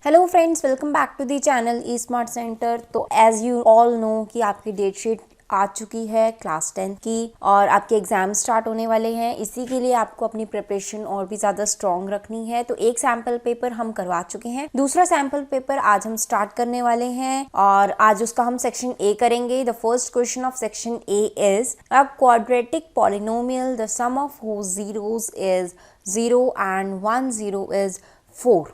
Hello friends, welcome back to the channel E smart centre. तो as you all know कि आपकी date sheet आ चुकी है class 10 की और आपके एग्जाम स्टार्ट होने वाले हैं। इसी के लिए आपको अपनी प्रिपरेशन और भी ज़्यादा स्ट्रॉन्ग रखनी है। तो एक सैम्पल पेपर हम करवा चुके हैं, दूसरा सैम्पल पेपर आज हम स्टार्ट करने वाले हैं और आज उसका हम सेक्शन ए करेंगे। The first question of section A is a quadratic polynomial the sum of whose zeros is 0 and 1 0 is 4।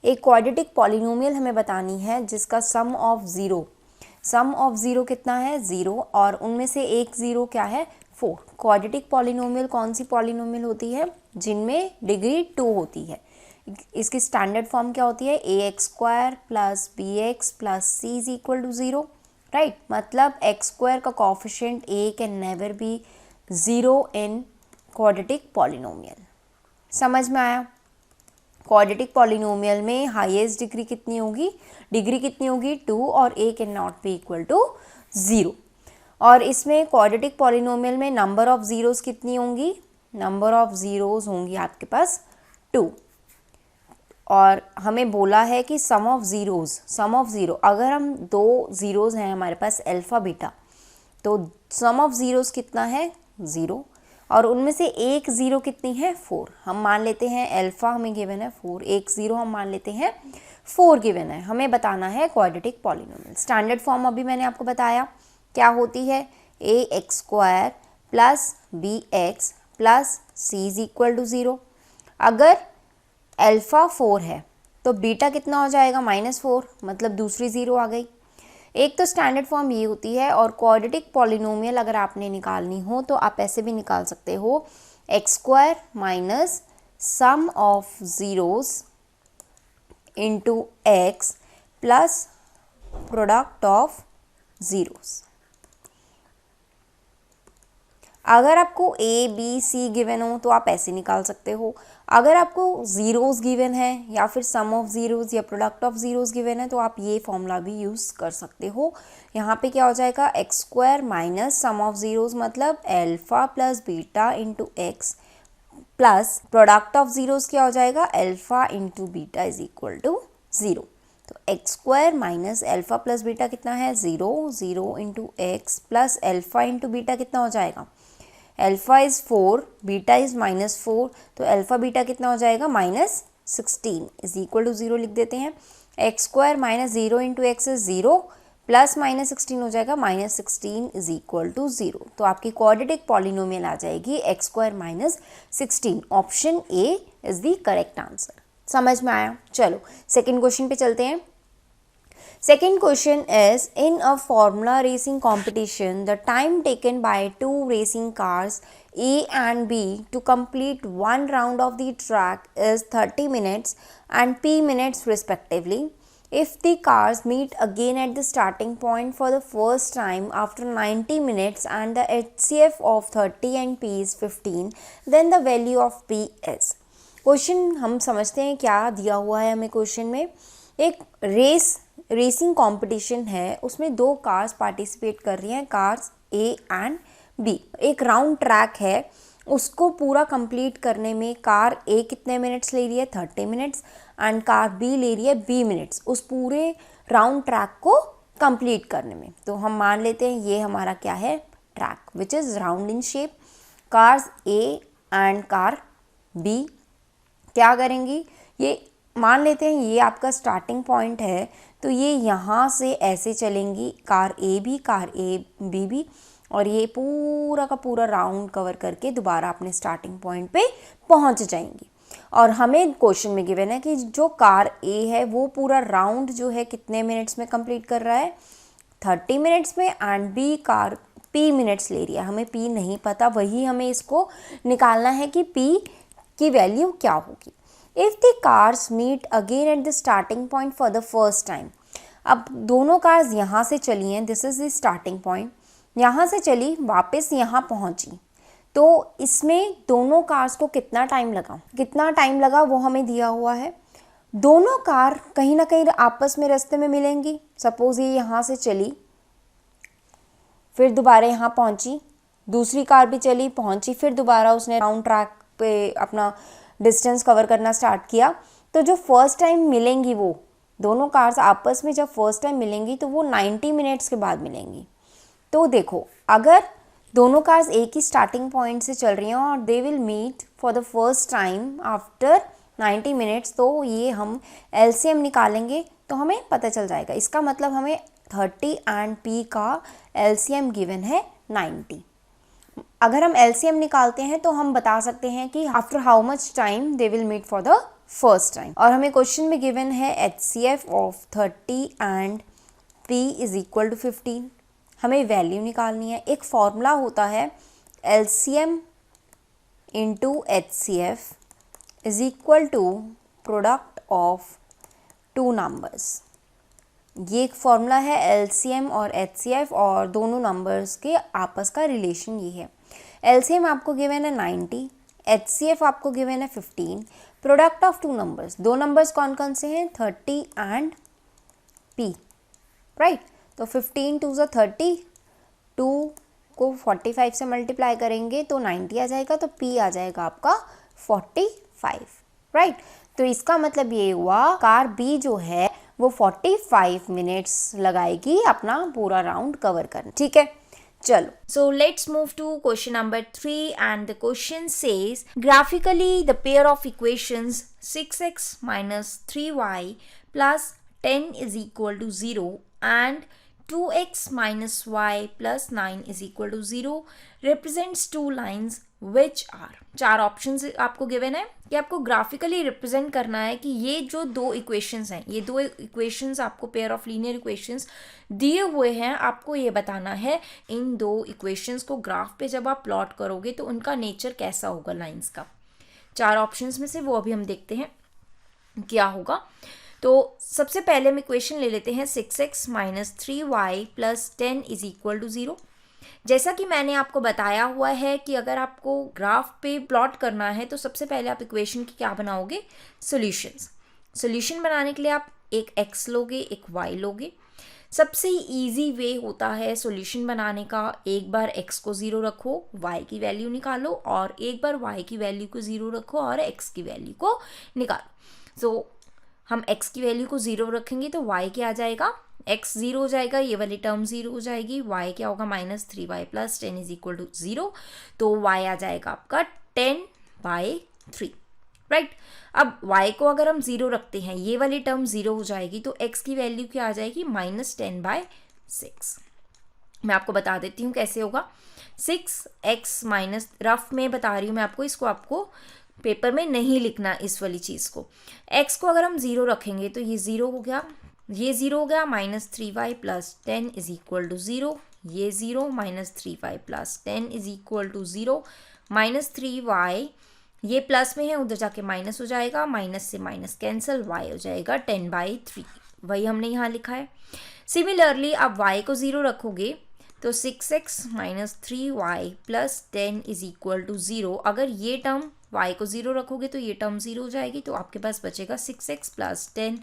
एक क्वाड्रेटिक पॉलिनोमियल हमें बतानी है जिसका सम ऑफ ज़ीरो कितना है 0 और उनमें से एक ज़ीरो क्या है 4। क्वाड्रेटिक पॉलिनोमियल कौन सी पॉलिनोमियल होती है जिनमें डिग्री 2 होती है। इसकी स्टैंडर्ड फॉर्म क्या होती है ax² plus bx plus c is equal to 0, right. मतलब x² का coefficient a can never be 0 in quadratic polynomial. समझ में आया? क्वाड्रेटिक पॉलिनोमियल में हाईएस्ट डिग्री कितनी होगी 2 और a can not be equal to 0। और इसमें क्वाड्रेटिक पॉलिनोमियल में नंबर ऑफ ज़ीरोज़ कितनी होंगी, नंबर ऑफ ज़ीरोज़ होंगी आपके पास 2। और हमें बोला है कि सम ऑफ ज़ीरो, अगर हम दो ज़ीरोज़ हैं हमारे पास अल्फ़ा बीटा, तो सम ऑफ ज़ीरोज़ कितना है 0 और उनमें से एक ज़ीरो कितनी है 4। हम मान लेते हैं अल्फ़ा हमें गिवन है 4, एक ज़ीरो हम मान लेते हैं 4 गिवन है। हमें बताना है क्वाड्रेटिक पॉलिनोमियल। स्टैंडर्ड फॉर्म अभी मैंने आपको बताया क्या होती है ax² plus bx plus c is equal to 0। अगर अल्फ़ा 4 है तो बीटा कितना हो जाएगा -4, मतलब दूसरी ज़ीरो आ गई। एक तो स्टैंडर्ड फॉर्म ये होती है और क्वाड्रेटिक पॉलिनोमियल अगर आपने निकालनी हो तो आप ऐसे भी निकाल सकते हो x² minus sum of zeros into x plus product of zeros. अगर आपको a b c गिवन हो तो आप ऐसे निकाल सकते हो। अगर आपको ज़ीरोज़ गिवन है या फिर सम ऑफ ज़ीरोज़ या प्रोडक्ट ऑफ ज़ीरोज़ गिवन है तो आप ये फॉर्मूला भी यूज़ कर सकते हो। यहाँ पे क्या हो जाएगा x² minus sum of zeros मतलब alpha plus beta into x plus product of zeros क्या हो जाएगा alpha into beta is equal to 0। तो x² minus alpha plus beta कितना है 0 into x plus alpha into beta कितना हो जाएगा, अल्फ़ा इज़ 4, बीटा इज़ -4, तो अल्फ़ा बीटा कितना हो जाएगा -16 इज इक्वल टू 0 लिख देते हैं। x² minus 0 into x is 0 plus -16 हो जाएगा -16 इज इक्वल टू 0। तो आपकी क्वाड्रेटिक पॉलिनोमियल आ जाएगी x² minus 16। Option A is the correct answer. समझ में आया? चलो सेकेंड क्वेश्चन पे चलते हैं। Second question is, in a formula racing competition, the time taken by two racing cars A and B to complete one round of the track is 30 minutes and P minutes respectively. If the cars meet again at the starting point for the first time after 90 minutes and the HCF of 30 and P is 15, then the value of P is. Question हम समझते हैं क्या दिया हुआ है हमें। Question में एक रेसिंग कंपटीशन है, उसमें दो कार्स पार्टिसिपेट कर रही हैं, कार्स ए एंड बी। एक राउंड ट्रैक है, उसको पूरा कंप्लीट करने में कार ए कितने मिनट्स ले रही है 30 मिनट्स एंड कार बी ले रही है 20 मिनट्स उस पूरे राउंड ट्रैक को कंप्लीट करने में। तो हम मान लेते हैं ये हमारा क्या है track which is round in shape. Cars A and car B क्या करेंगी, ये मान लेते हैं ये आपका स्टार्टिंग पॉइंट है, तो ये यहाँ से ऐसे चलेंगी कार ए बी भी और ये पूरा का पूरा राउंड कवर करके दोबारा अपने स्टार्टिंग पॉइंट पे पहुँच जाएंगी। और हमें क्वेश्चन में गिवन है कि जो कार ए है वो पूरा राउंड जो है कितने मिनट्स में कंप्लीट कर रहा है 30 मिनट्स में and B car P minutes ले रही है। हमें पी नहीं पता, वही हमें इसको निकालना है कि पी की वैल्यू क्या होगी। If the cars meet again at the starting point for the first time. अब दोनों कार्स यहाँ से चली हैं, this is the starting point, यहाँ से चली वापस यहाँ पहुँची, तो इसमें दोनों कार्स को कितना टाइम लगा वो हमें दिया हुआ है। दोनों कार कहीं ना कहीं आपस में रास्ते में मिलेंगी। सपोज़ ये यहाँ से चली फिर दोबारा यहाँ पहुँची, दूसरी कार भी चली पहुँची, फिर दोबारा उसने राउंड ट्रैक पे अपना डिस्टेंस कवर करना स्टार्ट किया। तो जो फर्स्ट टाइम मिलेंगी वो दोनों कार्स आपस में जब फर्स्ट टाइम मिलेंगी तो वो 90 मिनट्स के बाद मिलेंगी। तो देखो, अगर दोनों कार्स एक ही स्टार्टिंग पॉइंट से चल रही हैं और they will meet for the first time after 90 minutes, तो ये हम एलसीएम निकालेंगे तो हमें पता चल जाएगा। इसका मतलब हमें 30 एंड पी का एलसीएम गिवन है 90। अगर हम एलसीएम निकालते हैं तो हम बता सकते हैं कि after how much time they will meet for the first time. और हमें क्वेश्चन में गिवन है HCF of 30 and P is equal to 15। हमें वैल्यू निकालनी है। एक फॉर्मूला होता है LCM into HCF is equal to product of two numbers. ये एक फॉर्मूला है LCM और HCF और दोनों नंबर्स के आपस का रिलेशन ये है। LCM आपको गिवन है 90, HCF आपको गिवन है 15। प्रोडक्ट ऑफ टू नंबर्स, दो नंबर्स कौन कौन से हैं? 30 एंड P, राइट। तो 15 टू ज़ 30, 2 को 45 से मल्टीप्लाई करेंगे तो 90 आ जाएगा, तो P आ जाएगा आपका 45, राइट। तो इसका मतलब ये हुआ कार B जो है वो 45 मिनट्स लगाएगी अपना पूरा राउंड कवर करना, ठीक है। चलो, so let's move to question number 3 and the question says graphically the pair of equations 6x minus 3y plus 10 is equal to 0 and 2x minus y plus 9 is equal to 0 represents two lines which are। चार options आपको given है कि आपको graphically represent करना है कि ये जो दो इक्वेशंस हैं, ये दो इक्वेशंस आपको पेयर ऑफ लीनियर इक्वेशंस दिए हुए हैं, आपको ये बताना है इन दो इक्वेशंस को ग्राफ पे जब आप प्लॉट करोगे तो उनका नेचर कैसा होगा लाइंस का। चार ऑप्शंस में से वो अभी हम देखते हैं क्या होगा। तो सबसे पहले हम इक्वेशन ले लेते हैं 6x minus 3y plus 10 is equal to 0। जैसा कि मैंने आपको बताया हुआ है कि अगर आपको ग्राफ पे प्लॉट करना है तो सबसे पहले आप इक्वेशन की क्या बनाओगे? सॉल्यूशंस। सॉल्यूशन बनाने के लिए आप एक x लोगे, एक y लोगे। सबसे इजी वे होता है सॉल्यूशन बनाने का, एक बार x को 0 रखो, y की वैल्यू निकालो, और एक बार y की वैल्यू को 0 रखो और x की वैल्यू को निकालो। सो हम x की वैल्यू को 0 रखेंगे तो y क्या आ जाएगा? x 0 हो जाएगा, ये वाली टर्म 0 हो जाएगी, y क्या होगा? Minus 3y plus 10 is equal to 0, तो y आ जाएगा आपका 10/3, राइट। अब y को अगर हम 0 रखते हैं, ये वाली टर्म 0 हो जाएगी, तो x की वैल्यू क्या आ जाएगी? माइनस 10/6। मैं आपको बता देती हूँ कैसे होगा। 6x माइनस, रफ में बता रही हूँ मैं आपको, इसको आपको पेपर में नहीं लिखना इस वाली चीज़ को। x को अगर हम 0 रखेंगे तो ये 0 हो गया, ये 0 हो गया, minus 3y plus 10 is equal to 0, ये 0, minus 3y plus 10 is equal to 0, minus 3y, ये प्लस में है उधर जाके माइनस हो जाएगा, माइनस से माइनस कैंसिल, y हो जाएगा 10/3, वही हमने यहाँ लिखा है। सिमिलरली आप y को 0 रखोगे तो 6x minus 3y plus 10 is equal to 0। अगर ये टर्म y को 0 रखोगे तो ये टर्म 0 हो जाएगी, तो आपके पास बचेगा 6x plus 10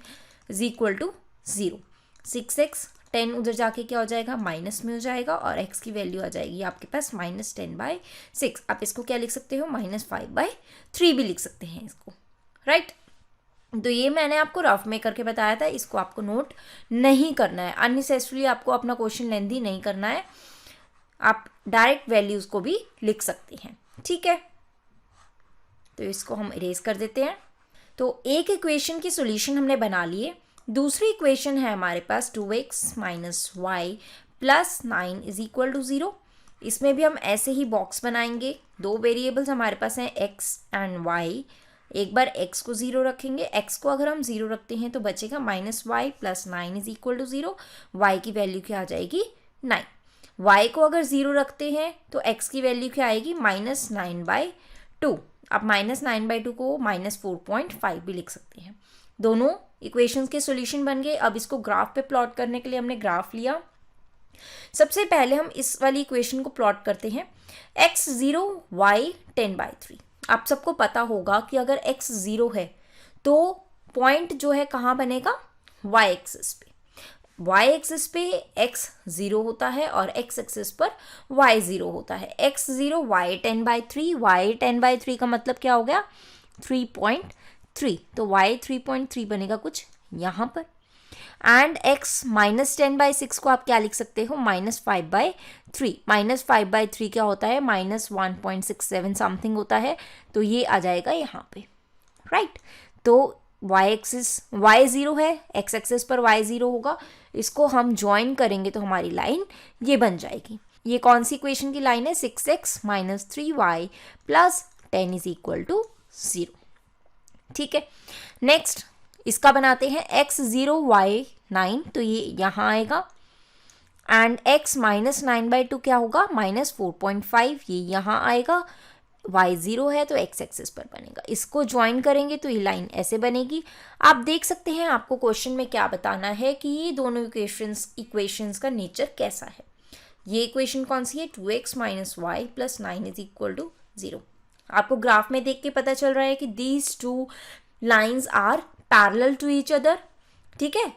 is equal to 0। 6x 10 उधर जाके क्या हो जाएगा? माइनस में हो जाएगा, और x की वैल्यू आ जाएगी आपके पास माइनस 10/6। आप इसको क्या लिख सकते हो? माइनस 5/3 भी लिख सकते हैं इसको, राइट। तो ये मैंने आपको रफ में करके बताया था, इसको आपको नोट नहीं करना है, अननेसेसरीली आपको अपना क्वेश्चन लेंथी नहीं करना है, आप डायरेक्ट वैल्यूज़ को भी लिख सकते हैं, ठीक है। तो इसको हम इरेज कर देते हैं। तो एक इक्वेशन की सॉल्यूशन हमने बना लिए। दूसरी इक्वेशन है हमारे पास 2x minus y plus 9 is equal to 0। इसमें भी हम ऐसे ही बॉक्स बनाएंगे। दो वेरिएबल्स हमारे पास हैं x एंड y। एक बार x को 0 रखेंगे, x को अगर हम 0 रखते हैं तो बचेगा minus y plus 9 is equal to 0। y की वैल्यू क्या आ जाएगी? 9। y को अगर 0 रखते हैं तो x की वैल्यू क्या आएगी? माइनस 9/2। आप माइनस 9/2 को माइनस 4.5 भी लिख सकते हैं। दोनों इक्वेशंस के सॉल्यूशन बन गए। अब इसको ग्राफ पे प्लॉट करने के लिए हमने ग्राफ लिया। सबसे पहले हम इस वाली इक्वेशन को प्लॉट करते हैं। x 0 y 10/3। आप सबको पता होगा कि अगर x 0 है तो पॉइंट जो है कहाँ बनेगा? y एक्सिस पे। y एक्सिस पे x 0 होता है और x एक्सिस पर y 0 होता है। x 0 y 10/3, y 10/3 का मतलब क्या हो गया? 3.3। तो y 3.3 बनेगा कुछ यहाँ पर। एंड x -10/6 को आप क्या लिख सकते हो, -5/3। -5/3 क्या होता है, -1.67 समथिंग होता है, तो ये आ जाएगा यहाँ पे, राइट। तो y एक्सिस y 0 है, x एक्सिस पर y 0 होगा, इसको हम ज्वाइन करेंगे तो हमारी लाइन ये बन जाएगी। ये कौन सी इक्वेशन की लाइन है, 6x - 3y + 10 = 0। ठीक है, नेक्स्ट इसका बनाते हैं x 0 y 9, तो ये यहाँ आएगा, एंड x -9/2 क्या होगा, -4.5, ये यहाँ आएगा, y 0 है तो x एक्सिस पर बनेगा, इसको ज्वाइन करेंगे तो ये लाइन ऐसे बनेगी। आप देख सकते हैं आपको क्वेश्चन में क्या बताना है कि ये दोनों इक्वेशंस का नेचर कैसा है। ये इक्वेशन कौन सी है, 2x - y + 9 = 0। आपको ग्राफ में देख के पता चल रहा है कि these two lines are parallel to each other. ठीक है,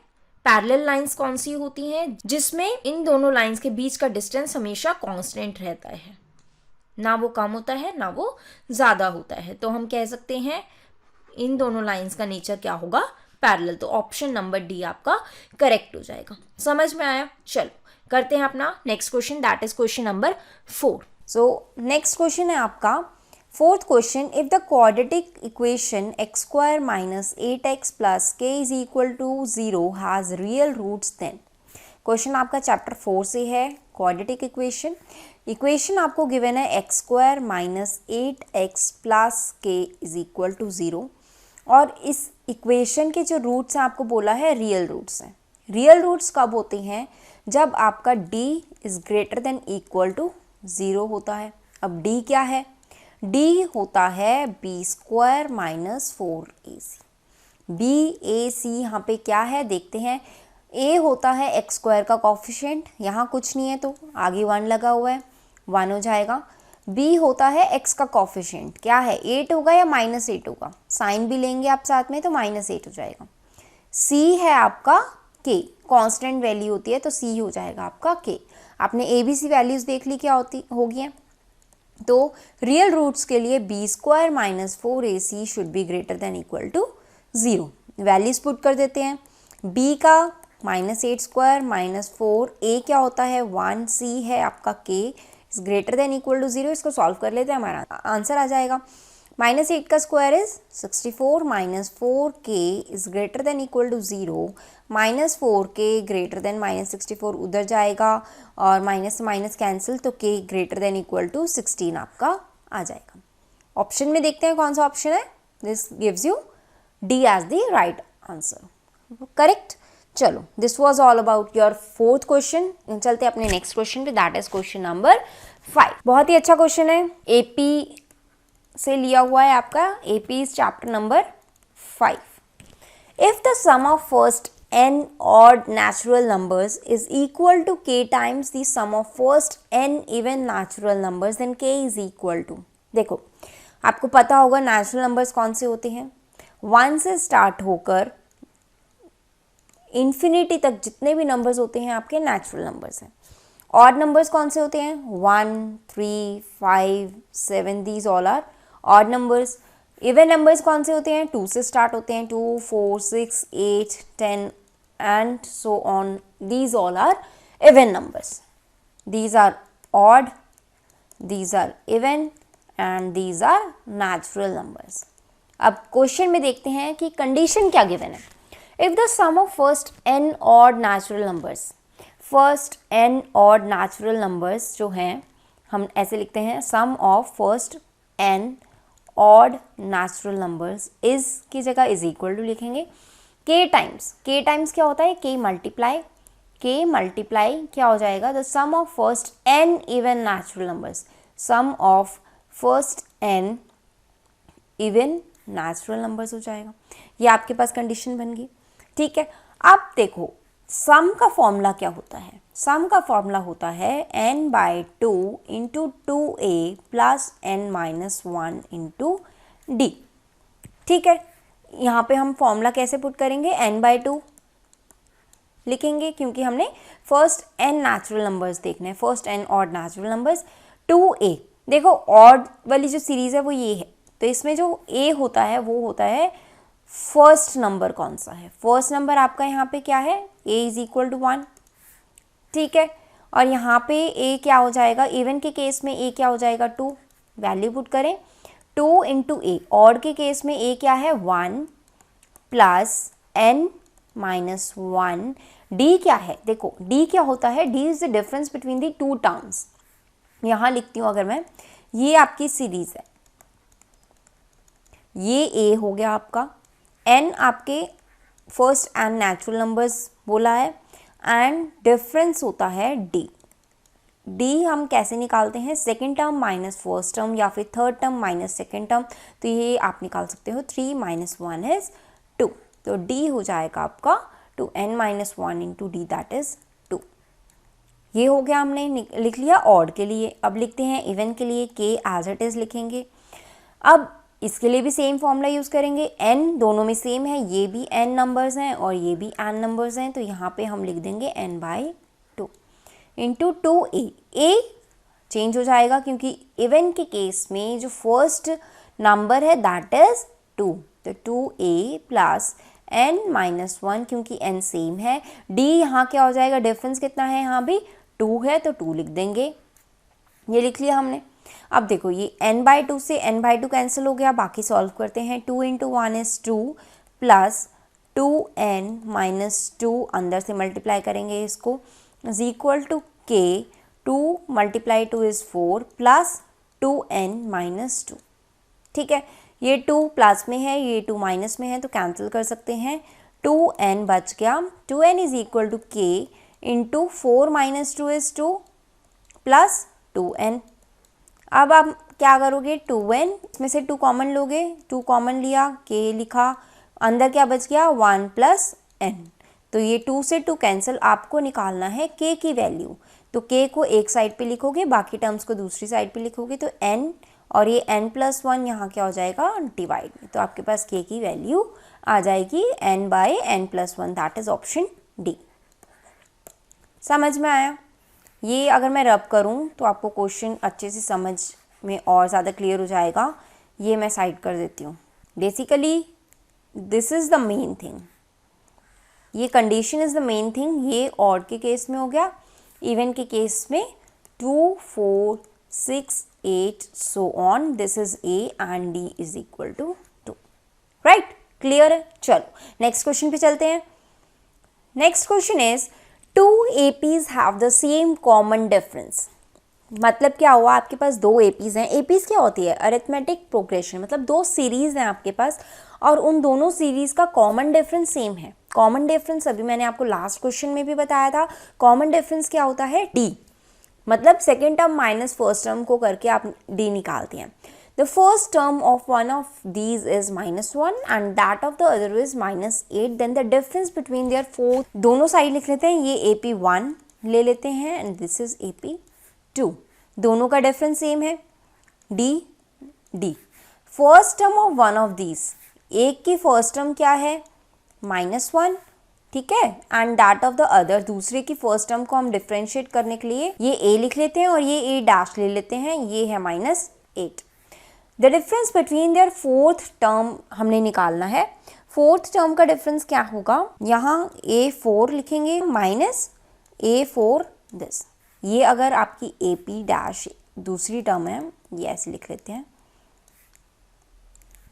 पैरेलल लाइंस कौन सी होती हैं, जिसमें इन दोनों लाइंस के बीच का डिस्टेंस हमेशा कांस्टेंट रहता है, ना वो कम होता है ना वो ज़्यादा होता है। तो हम कह सकते हैं इन दोनों लाइंस का नेचर क्या होगा, पैरेलल। तो ऑप्शन नंबर डी आपका करेक्ट हो जाएगा। समझ में आया? चलो करते हैं अपना next question, that is question number 4। So next question है आपका fourth question, if the quadratic equation x² - 8x + k = 0 has real roots then. Question आपका चैप्टर 4 से है, क्वाड्रेटिक इक्वेशन आपको गिवन है x² - 8x + k = 0, और इस इक्वेशन के जो रूट्स हैं आपको बोला है रियल रूट्स हैं। रियल रूट्स कब होते हैं, जब आपका d > 0 होता है। अब d क्या है, d होता है b² - 4ac। BAC यहाँ पे क्या है देखते हैं। a होता है x² का कॉफिशिएंट, यहाँ कुछ नहीं है तो आगे 1 लगा हुआ है, 1 हो जाएगा। b होता है x का कॉफिशिएंट, क्या है 8 होगा या -8 होगा, साइन भी लेंगे आप साथ में तो -8 हो जाएगा। c है आपका k, कांस्टेंट वैल्यू होती है तो c हो जाएगा आपका k। आपने ABC वैल्यूज देख ली क्या होगी हैं। तो रियल रूट्स के लिए b² - 4ac should be greater than equal to 0। Values put कर देते हैं। b का -8² - 4, a क्या होता है 1, c है आपका k is greater than equal to 0। इसको सॉल्व कर लेते हैं, हमारा आंसर आ जाएगा। -8 का square is 64 - 4k is greater than equal to 0। -4k greater than -64 उधर जाएगा और माइनस माइनस कैंसिल, तो k greater than equal to 16 आपका आ जाएगा। ऑप्शन में देखते हैं कौन सा ऑप्शन है, this gives you D as the right answer, correct. चलो this was all about your fourth question. चलते हैं अपने नेक्स्ट क्वेश्चन पे, दैट इज क्वेश्चन नंबर 5। बहुत ही अच्छा क्वेश्चन है, AP से लिया हुआ है आपका, AP is chapter number 5। If the sum of first n odd natural numbers is equal to k times the sum of first n even natural numbers, then k is equal to, देखो आपको पता होगा natural numbers कौन से होते हैं, 1 से start होकर इन्फिनिटी तक जितने भी नंबर्स होते हैं आपके नेचुरल नंबर्स हैं। ऑड नंबर्स कौन से होते हैं, 1, 3, 5, 7, these all are odd numbers. Even numbers कौन से होते हैं, 2 से स्टार्ट होते हैं, 2, 4, 6, 8, 10 and so on, these all are even numbers. These are odd, these are even and these are natural numbers. अब क्वेश्चन में देखते हैं कि कंडीशन क्या गिवन है। If the sum of first n odd natural numbers, first n odd natural numbers जो हैं हम ऐसे लिखते हैं, sum of first n odd natural numbers is की जगह इज इक्वल टू लिखेंगे k टाइम्स क्या होता है, k मल्टीप्लाई क्या हो जाएगा, the sum of first n even natural numbers, sum of first n even natural numbers हो जाएगा। ये आपके पास कंडीशन बन गई, ठीक है। अब देखो सम का फॉर्मूला क्या होता है, सम का फॉर्मूला होता है n/2 × 2a + n-1 × d, ठीक है। यहाँ पे हम फॉर्मूला कैसे पुट करेंगे, n/2 लिखेंगे क्योंकि हमने फर्स्ट n नेचुरल नंबर्स देखने हैं, first n odd natural numbers. 2a, देखो ऑड वाली जो सीरीज है वो ये है, तो इसमें जो a होता है वो होता है फर्स्ट नंबर। कौन सा है फर्स्ट नंबर आपका, यहाँ पे क्या है a इज इक्वल टू 1, ठीक है। और यहाँ पे a क्या हो जाएगा, इवन के केस में a क्या हो जाएगा 2, वैल्यू पुट करें 2 इंटू ए, ऑड के केस में a क्या है 1 प्लस n माइनस 1, d क्या है, देखो d क्या होता है, d is the difference between the two terms. यहाँ लिखती हूँ अगर मैं, ये आपकी सीरीज है, ये a हो गया आपका, n आपके फर्स्ट एंड नेचुरल नंबर्स बोला है, एंड डिफरेंस होता है d हम कैसे निकालते हैं, second term minus first term या फिर third term minus second term, तो ये आप निकाल सकते हो 3 माइनस 1 इज 2, तो d हो जाएगा आपका 2n minus 1 into D that is 2। ये हो गया, हमने लिख लिया ऑड के लिए। अब लिखते हैं इवन के लिए, k एज इट इज लिखेंगे। अब इसके लिए भी सेम फॉर्मूला यूज़ करेंगे, n दोनों में सेम है, ये भी n नंबर्स हैं और ये भी n नंबर्स हैं, तो यहाँ पे हम लिख देंगे n by 2 into 2a, a change हो जाएगा क्योंकि इवन के केस में जो फर्स्ट नंबर है दैट इज 2, तो 2a प्लस n माइनस 1, क्योंकि n सेम है। d यहाँ क्या हो जाएगा, डिफरेंस कितना है, यहाँ भी 2 है तो 2 लिख देंगे, ये लिख लिया हमने। अब देखो ये n बाई 2 से n बाई 2 कैंसिल हो गया, बाकी सॉल्व करते हैं। 2 into 1 is 2 plus 2n minus 2, अंदर से मल्टीप्लाई करेंगे इसको, is equal to k, 2 multiply 2 is 4 plus 2n minus 2, ठीक है। ये 2 प्लस में है, ये 2 माइनस में है, तो कैंसिल कर सकते हैं, 2n बच गया। 2n is equal to k into 4 minus 2 is 2 plus 2n। अब आप क्या करोगे, 2n इसमें से 2 कॉमन लोगे, 2 कॉमन लिया, k लिखा, अंदर क्या बच गया 1 प्लस n, तो ये 2 से 2 कैंसिल, आपको निकालना है k की वैल्यू, तो k को एक साइड पे लिखोगे, बाकी टर्म्स को दूसरी साइड पे लिखोगे, तो n और ये n प्लस 1 यहाँ क्या हो जाएगा डिवाइड में, तो आपके पास k की वैल्यू आ जाएगी n by n plus 1, that is option D. समझ में आया? ये अगर मैं रब करूँ तो आपको क्वेश्चन अच्छे से समझ में और ज़्यादा क्लियर हो जाएगा। ये मैं साइड कर देती हूँ। Basically this is the main thing, ये condition is the main thing. ये ऑड के केस में हो गया, इवन के केस में 2 4 6 8 so on, this is a and d is equal to 2, right? Clear है? चलो नेक्स्ट क्वेश्चन पे चलते हैं। Next question is 2 APs have the same common difference. मतलब क्या हुआ, आपके पास 2 APs हैं। APs क्या होती है, अरिथमेटिक प्रोग्रेशन, मतलब 2 सीरीज हैं आपके पास और उन दोनों सीरीज का कॉमन डिफरेंस सेम है। कॉमन डिफरेंस अभी मैंने आपको लास्ट क्वेश्चन में भी बताया था, कॉमन डिफरेंस क्या होता है, d, मतलब second term minus first term को करके आप d निकालते हैं। The first term of one of these is -1 and that of the other is -8, then the difference between their 4, दोनों साइड लिख लेते हैं, ये AP1 ले लेते हैं एंड दिस इज AP2, दोनों का डिफरेंस सेम है d। First term of one of these, एक की फर्स्ट टर्म क्या है -1, ठीक है, and that of the other, दूसरे की फर्स्ट टर्म को हम डिफ्रेंशिएट करने के लिए ये a लिख लेते हैं और ये a डैश ले लेते हैं, ये है -8। The difference between there fourth term हमने निकालना है। फोर्थ टर्म का डिफरेंस क्या होगा, यहाँ A4 लिखेंगे माइनस A4 दिस, ये अगर आपकी AP डैश दूसरी टर्म है, ये ऐसे लिख लेते हैं,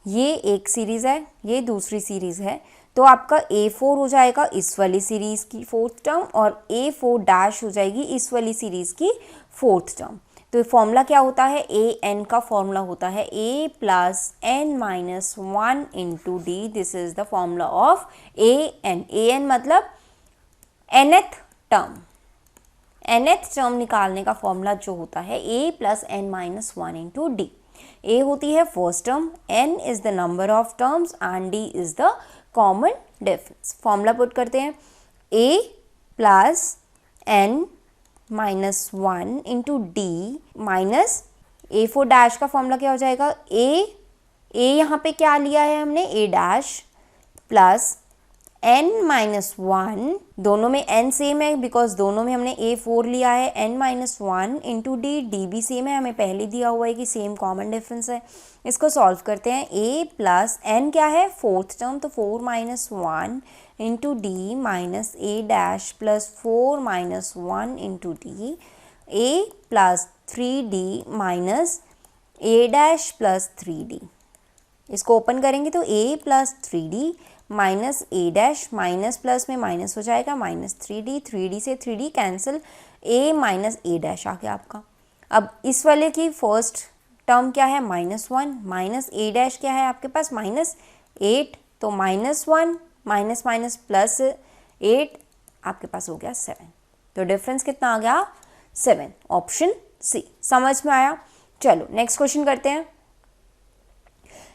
ये एक सीरीज़ है, ये दूसरी सीरीज़ है, तो आपका A4 हो जाएगा इस वाली सीरीज़ की फोर्थ टर्म और A4 डैश हो जाएगी इस वाली सीरीज़ की फोर्थ टर्म। तो फॉर्मूला क्या होता है, an का फॉर्मूला होता है a plus n minus 1 into D, this is the formula of an मतलब nth टर्म, nth टर्म निकालने का फॉर्मूला जो होता है a plus n minus 1 into d. a होती है first term, n is the number of terms and d is the common difference. Formula put करते हैं, a plus n minus 1 into d minus A4 dash का formula क्या हो जाएगा, a यहाँ पे क्या लिया है हमने, a डैश प्लस n-1, दोनों में n सेम है बिकॉज दोनों में हमने a4 लिया है, n-1 इंटू डी, डी भी सेम है, हमें पहले दिया हुआ है कि सेम कॉमन डिफरेंस है। इसको सॉल्व करते हैं। a प्लस n क्या है, फोर्थ टर्म, तो 4-1 into d minus a dash plus 4-1 into d, a plus 3d minus a dash plus 3d। इसको ओपन करेंगे तो a plus 3d minus a dash, minus plus में minus हो जाएगा, minus 3d, 3d से 3d cancel, a minus a dash आ गया आपका। अब इस वाले की फर्स्ट टर्म क्या है, -1, माइनस a डैश क्या है आपके पास, -8, तो -1 माइनस माइनस प्लस 8 आपके पास हो गया 7। तो डिफरेंस कितना आ गया, 7, ऑप्शन सी। समझ में आया। चलो नेक्स्ट क्वेश्चन करते हैं।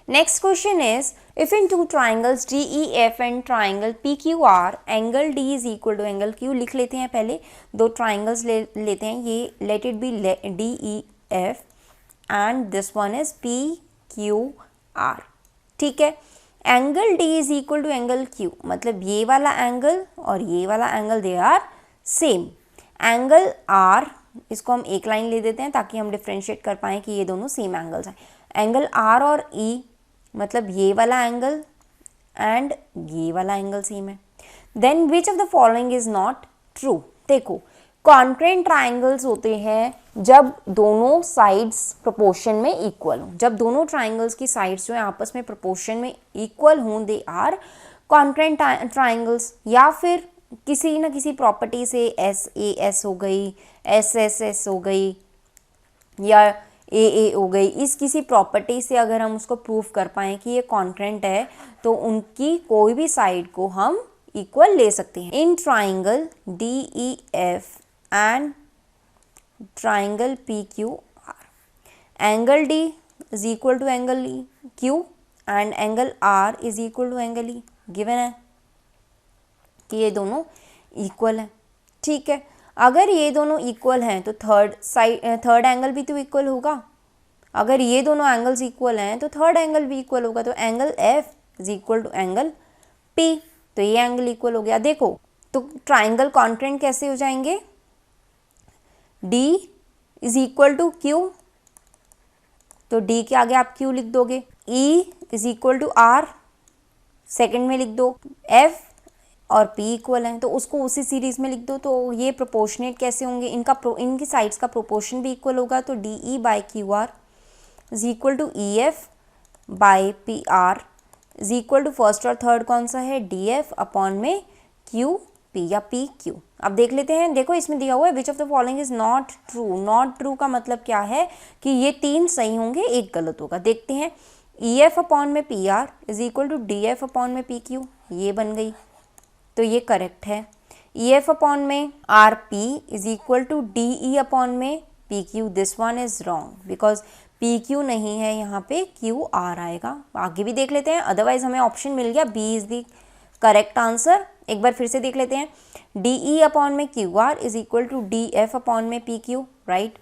Next question is, if in two triangles DEF and triangle PQR, angle D is equal to angle Q, लिख लेते हैं पहले, दो triangles लेते हैं, ये let it be DEF and this one is PQR, ठीक है। Angle D is equal to angle Q, मतलब ये वाला एंगल और ये वाला angle they are same. Angle R, इसको हम एक लाइन ले देते हैं ताकि हम डिफ्रेंशिएट कर पाएँ कि ये दोनों सेम एंगल्स हैं। एंगल R और E, मतलब ये वाला एंगल एंड ये वाला एंगल सेम है। Then which of the following is not true. देखो कॉन्क्रेंट ट्राइंगल्स होते हैं जब दोनों साइड्स प्रोपोर्शन में इक्वल हों, जब दोनों ट्राइंगल्स की साइड्स जो है आपस में प्रोपोर्शन में इक्वल हों, दे आर कॉन्क्रेंट ट्राइंगल्स। या फिर किसी न किसी प्रॉपर्टी से SAS हो गई, SSS हो गई या AA हो गई, इस किसी प्रॉपर्टी से अगर हम उसको प्रूव कर पाएँ कि ये कॉन्क्रेंट है तो उनकी कोई भी साइड को हम इक्वल ले सकते हैं। In triangle DEF and triangle PQR, angle D is equal to angle Q and angle R is equal to angle E। Given है कि ये दोनों इक्वल है, ठीक है। अगर ये दोनों इक्वल हैं तो थर्ड एंगल भी तो इक्वल होगा। अगर ये दोनों एंगल्स इक्वल हैं तो थर्ड एंगल भी इक्वल होगा, तो angle F is equal to angle P, तो ये एंगल इक्वल हो गया। देखो तो ट्राइंगल कॉन्क्रेंट कैसे हो जाएंगे, D is equal to Q, तो D के आगे आप Q लिख दोगे। E is equal to R, second में लिख दो। F और P इक्वल हैं तो उसको उसी सीरीज में लिख दो। तो ये प्रोपोर्शनेट कैसे होंगे, इनकी साइड्स का प्रोपोर्शन भी इक्वल होगा, तो DE by QR is equal to EF by PR is equal to first और थर्ड कौन सा है, DF अपॉन में QP या PQ। अब देख लेते हैं। देखो इसमें दिया हुआ है which of the following is not true. Not true का मतलब क्या है कि ये तीन सही होंगे, एक गलत होगा। देखते हैं। EF अपॉन में PR is equal to DF upon में PQ, ये बन गई, तो ये करेक्ट है। EF अपॉन में RP is equal to DE upon में PQ, this one is wrong because PQ नहीं है, यहाँ पे QR आएगा। आगे भी देख लेते हैं, अदरवाइज हमें ऑप्शन मिल गया B is the correct answer. एक बार फिर से देख लेते हैं। DE अपॉन में QR is equal to DF upon में PQ, राइट।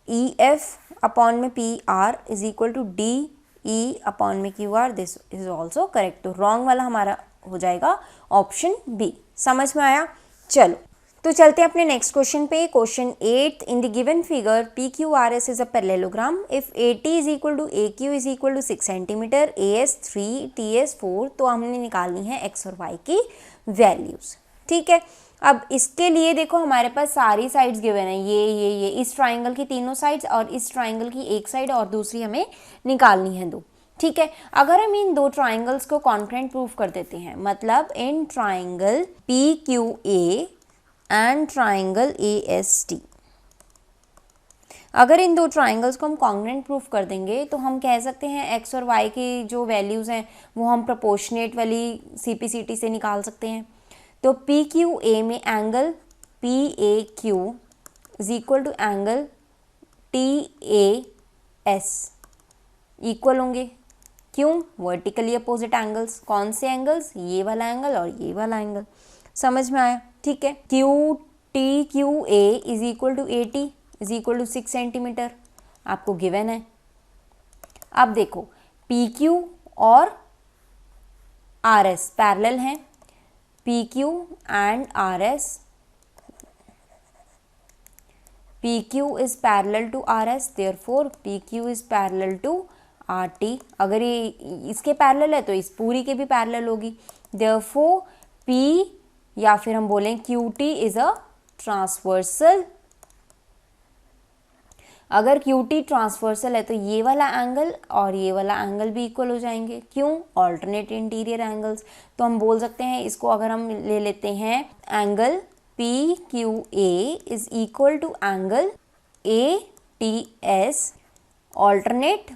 EF अपॉन में PR is equal to DE upon में QR, this is also correct. तो रॉन्ग वाला हमारा हो जाएगा ऑप्शन बी। समझ में आया। चलो तो चलते हैं अपने नेक्स्ट क्वेश्चन पे। Question 8, in the given figure PQRS is a parallelogram if AT is equal to AQ is equal to 6 centimetre, AS 3, TS 4, तो हमने निकालनी है x और y की वैल्यूज, ठीक है। अब इसके लिए देखो हमारे पास सारी साइड्स गिवन है, ये इस ट्राइंगल की तीनों साइड्स और इस ट्राइंगल की एक साइड और दूसरी हमें निकालनी है दो, ठीक है। अगर हम इन दो ट्राइंगल्स को कॉन्क्रेंट प्रूफ कर देते हैं, मतलब in triangle PQA and triangle AST, अगर इन दो ट्राइंगल्स को हम कॉन्ग्रेंट प्रूफ कर देंगे तो हम कह सकते हैं x और y की जो वैल्यूज़ हैं वो हम प्रोपोर्शनेट वाली CPCT से निकाल सकते हैं। तो PQA में angle PAQ is equal to angle TAS इक्वल होंगे। क्यों? Vertically opposite angles. कौन से एंगल्स? ये वाला एंगल और ये वाला एंगल। समझ में आया, ठीक है। TQA is equal to AT is equal to 6 centimetre आपको गिवन है। अब देखो PQ और RS पैरेलल हैं, PQ and RS. PQ is parallel to RS, therefore PQ is parallel to RT. अगर ये इसके पैरेलल है तो इस पूरी के भी पैरेलल होगी, therefore P या फिर हम बोलें QT is a ट्रांसवर्सल. अगर QT ट्रांसवर्सल है तो ये वाला एंगल और ये वाला एंगल भी इक्वल हो जाएंगे. क्यों? Alternate interior angles. तो हम बोल सकते हैं इसको, अगर हम ले लेते हैं angle PQA is equal to angle ATS, alternate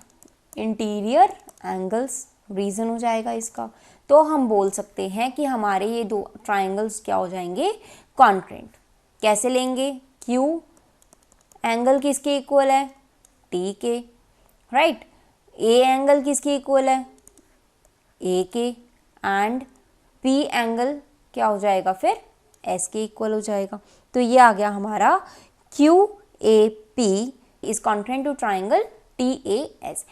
interior angles. Reason हो जाएगा इसका. तो हम बोल सकते हैं कि हमारे ये दो ट्राइंगल्स क्या हो जाएंगे? कॉन्ग्रुएंट. कैसे लेंगे? Q एंगल किसके इक्वल है? T के, राइट. A एंगल किसके इक्वल है? A के. एंड P एंगल क्या हो जाएगा फिर? S के इक्वल हो जाएगा. तो ये आ गया हमारा QAP is congruent to triangle TAS.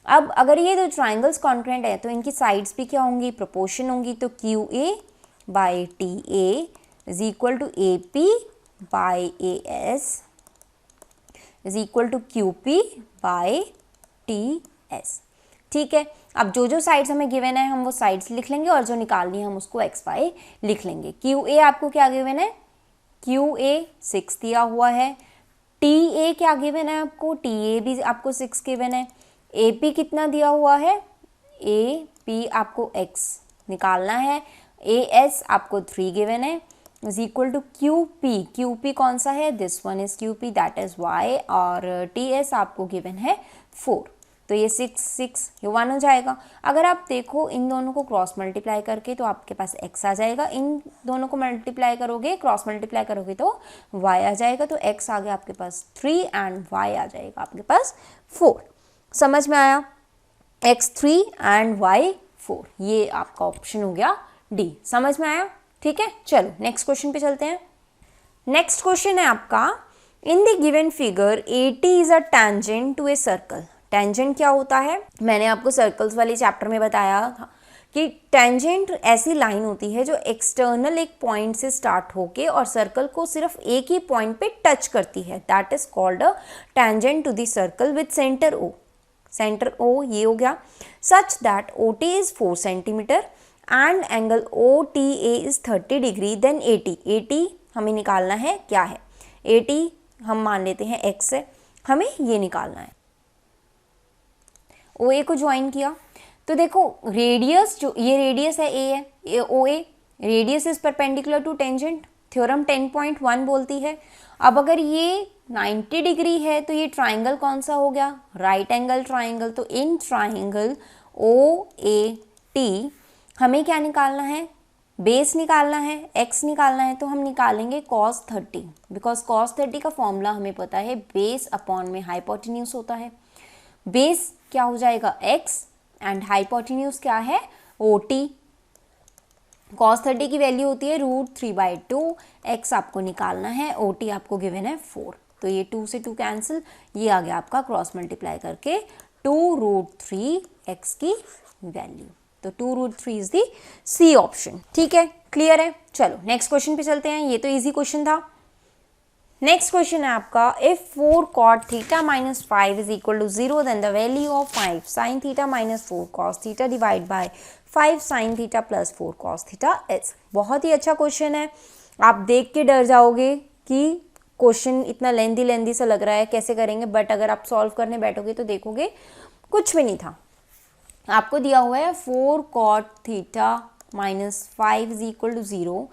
अब अगर ये दो ट्राइंगल्स कॉन्ग्रुएंट है तो इनकी साइड्स भी क्या होंगी? प्रोपोर्शन होंगी. तो QA by TA is equal to AP by AS is equal to QP by TS. ठीक है. अब जो जो साइड्स हमें गिवन है हम वो साइड्स लिख लेंगे और जो निकालनी है हम उसको XY लिख लेंगे. QA आपको क्या गिवन है? QA 6 दिया हुआ है. TA क्या गिवन है आपको? TA भी आपको 6 गिवन है. AP कितना दिया हुआ है? AP आपको X निकालना है. AS आपको 3 गिवन है is equal to QP. QP कौन सा है? This one is QP, that is Y. और TS आपको गिवन है 4. तो ये 6 6 ये 1 हो जाएगा. अगर आप देखो इन दोनों को क्रॉस मल्टीप्लाई करके तो आपके पास x आ जाएगा. इन दोनों को मल्टीप्लाई करोगे, क्रॉस मल्टीप्लाई करोगे तो y आ जाएगा. तो x आ गया आपके पास 3 एंड y आ जाएगा आपके पास 4. समझ में आया? x 3 and y 4. ये आपका ऑप्शन हो गया D. समझ में आया? ठीक है. चलो नेक्स्ट क्वेश्चन पे चलते हैं. नेक्स्ट क्वेश्चन है आपका, in the given figure AT is a tangent to a circle. Tangent क्या होता है? मैंने आपको सर्कल्स वाले चैप्टर में बताया था कि टेंजेंट ऐसी लाइन होती है जो एक्सटर्नल एक पॉइंट से स्टार्ट होके और सर्कल को सिर्फ एक ही पॉइंट पे टच करती है. That is called a tangent to the circle with centre O. Centre O ये हो गया. Such that OT is 4 centimetre and angle OTA is 30 degree. Then AT हमें निकालना है. क्या है AT? हम मान लेते हैं X है. हमें ये निकालना है. OA को ज्वाइन किया तो देखो रेडियस, जो ये रेडियस है A है, ये OA, radius is perpendicular to tangent. Theorem 10.1 बोलती है. अब अगर ये 90 डिग्री है तो ये ट्राइंगल कौन सा हो गया? Right angle triangle. तो इन ट्राइंगल OAT हमें क्या निकालना है? बेस निकालना है, x निकालना है. तो हम निकालेंगे cos 30, बिकॉज cos 30 का फॉर्मूला हमें पता है, बेस अपॉन में हाइपोटेन्यूज होता है. बेस क्या हो जाएगा? x एंड हाइपोटेन्यूज क्या है? OT. cos 30 की वैल्यू होती है √3/2. x आपको निकालना है, OT आपको गिवन है 4. तो ये 2 से 2 कैंसिल. ये आ गया आपका क्रॉस मल्टीप्लाई करके 2√3x की वैल्यू. तो 2√3 इज दी C ऑप्शन. ठीक है, क्लियर है. चलो नेक्स्ट क्वेश्चन पे चलते हैं. ये तो इजी क्वेश्चन था. नेक्स्ट क्वेश्चन है आपका, if 4 cot theta minus 5 is equal to 0 then the value of 5 sine theta minus 4 cos theta divide by 5 sine theta plus 4 cos theta is. बहुत ही अच्छा क्वेश्चन है. आप देख के डर जाओगे कि क्वेश्चन इतना लेंदी सा लग रहा है, कैसे करेंगे. बट अगर आप सॉल्व करने बैठोगे तो देखोगे कुछ भी नहीं था. आपको दिया हुआ है 4 cot theta minus 5 is equal to 0.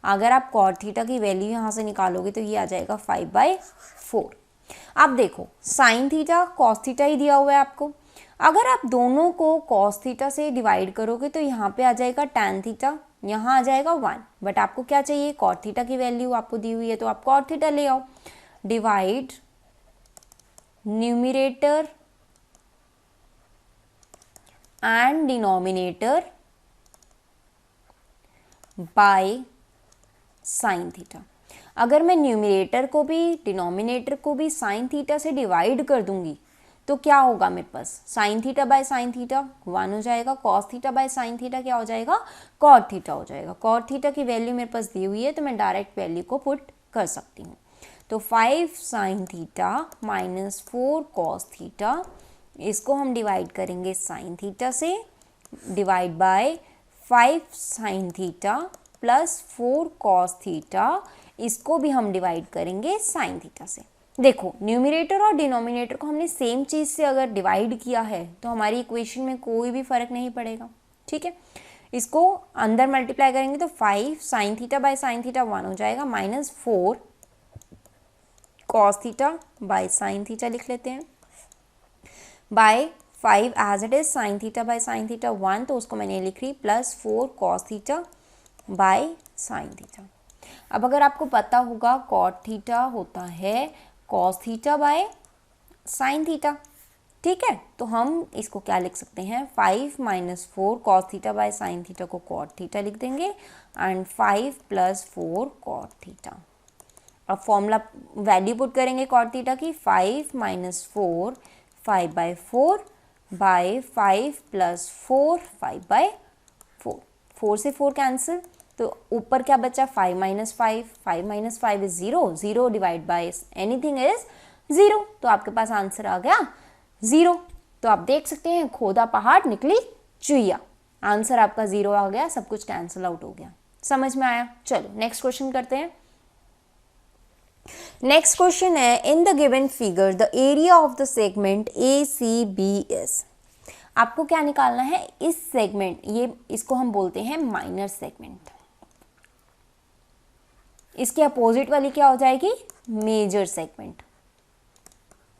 अगर आप cot थीटा की वैल्यू यहाँ से निकालोगे तो ये आ जाएगा 5/4. अब देखो साइन थीटा cos थीटा ही दिया हुआ है आपको. अगर आप दोनों को cos थीटा से डिवाइड करोगे तो यहाँ पे आ जाएगा tan थीटा, यहाँ आ जाएगा 1. बट आपको क्या चाहिए? cot थीटा की वैल्यू आपको दी हुई है तो आप cot थीटा ले आओ. Divide numerator and denominator by sine theta. अगर मैं न्यूमरेटर को भी डिनोमिनेटर को भी साइन थीटा से डिवाइड कर दूंगी तो क्या होगा मेरे पास, sine theta by sine theta 1 हो जाएगा, cos theta by sine theta क्या हो जाएगा, कॉट थीटा हो जाएगा। कॉट थीटा की वैल्यू मेरे पास दी हुई है तो मैं डायरेक्ट वैल्यू को पुट कर सकती हूँ। तो 5 sine theta minus 4 cos theta, इसको हम डिवाइड करेंगे साइन थीटा से, divide by 5 sine theta plus 4 cos theta, इसको भी हम डिवाइड करेंगे साइन थीटा से। देखो न्यूमरेटर और डिनोमिनेटर को हमने सेम चीज़ से अगर डिवाइड किया है तो हमारी इक्वेशन में कोई भी फर्क नहीं पड़ेगा, ठीक है। इसको अंदर मल्टीप्लाई करेंगे तो 5 sine theta by sine theta 1 हो जाएगा, minus 4 cos theta by sine theta लिख लेते हैं, by 5 as it is sine theta by sine theta 1, तो उसको मैंने लिख रही plus 4 cos theta by sine theta. अब अगर आपको पता होगा कॉट थीटा होता है cos theta by sine theta, ठीक है, तो हम इसको क्या लिख सकते हैं, 5 minus 4 cos theta by sine theta को कॉट थीटा लिख देंगे एंड 5 प्लस 4 कॉट थीटा। अब फॉर्मूला वैल्यू पुट करेंगे कॉट थीटा की, 5 minus 4 5 by 4 by 5 plus 4 5 by 4, 4 से 4 कैंसिल, तो ऊपर क्या बचा 5 minus 5, 5 minus 5 is 0, 0 divide by anything is 0, तो आपके पास आंसर आ गया 0। तो आप देख सकते हैं खोदा पहाड़ निकली चुईया, आंसर आपका 0 आ गया, सब कुछ कैंसिल आउट हो गया। समझ में आया? चलो नेक्स्ट क्वेश्चन करते हैं। नेक्स्ट क्वेश्चन है, इन the given figure the area of the segment ACB is. आपको क्या निकालना है, इस सेगमेंट, ये इसको हम बोलते हैं माइनर सेगमेंट, इसके अपोजिट वाली क्या हो जाएगी, मेजर सेगमेंट।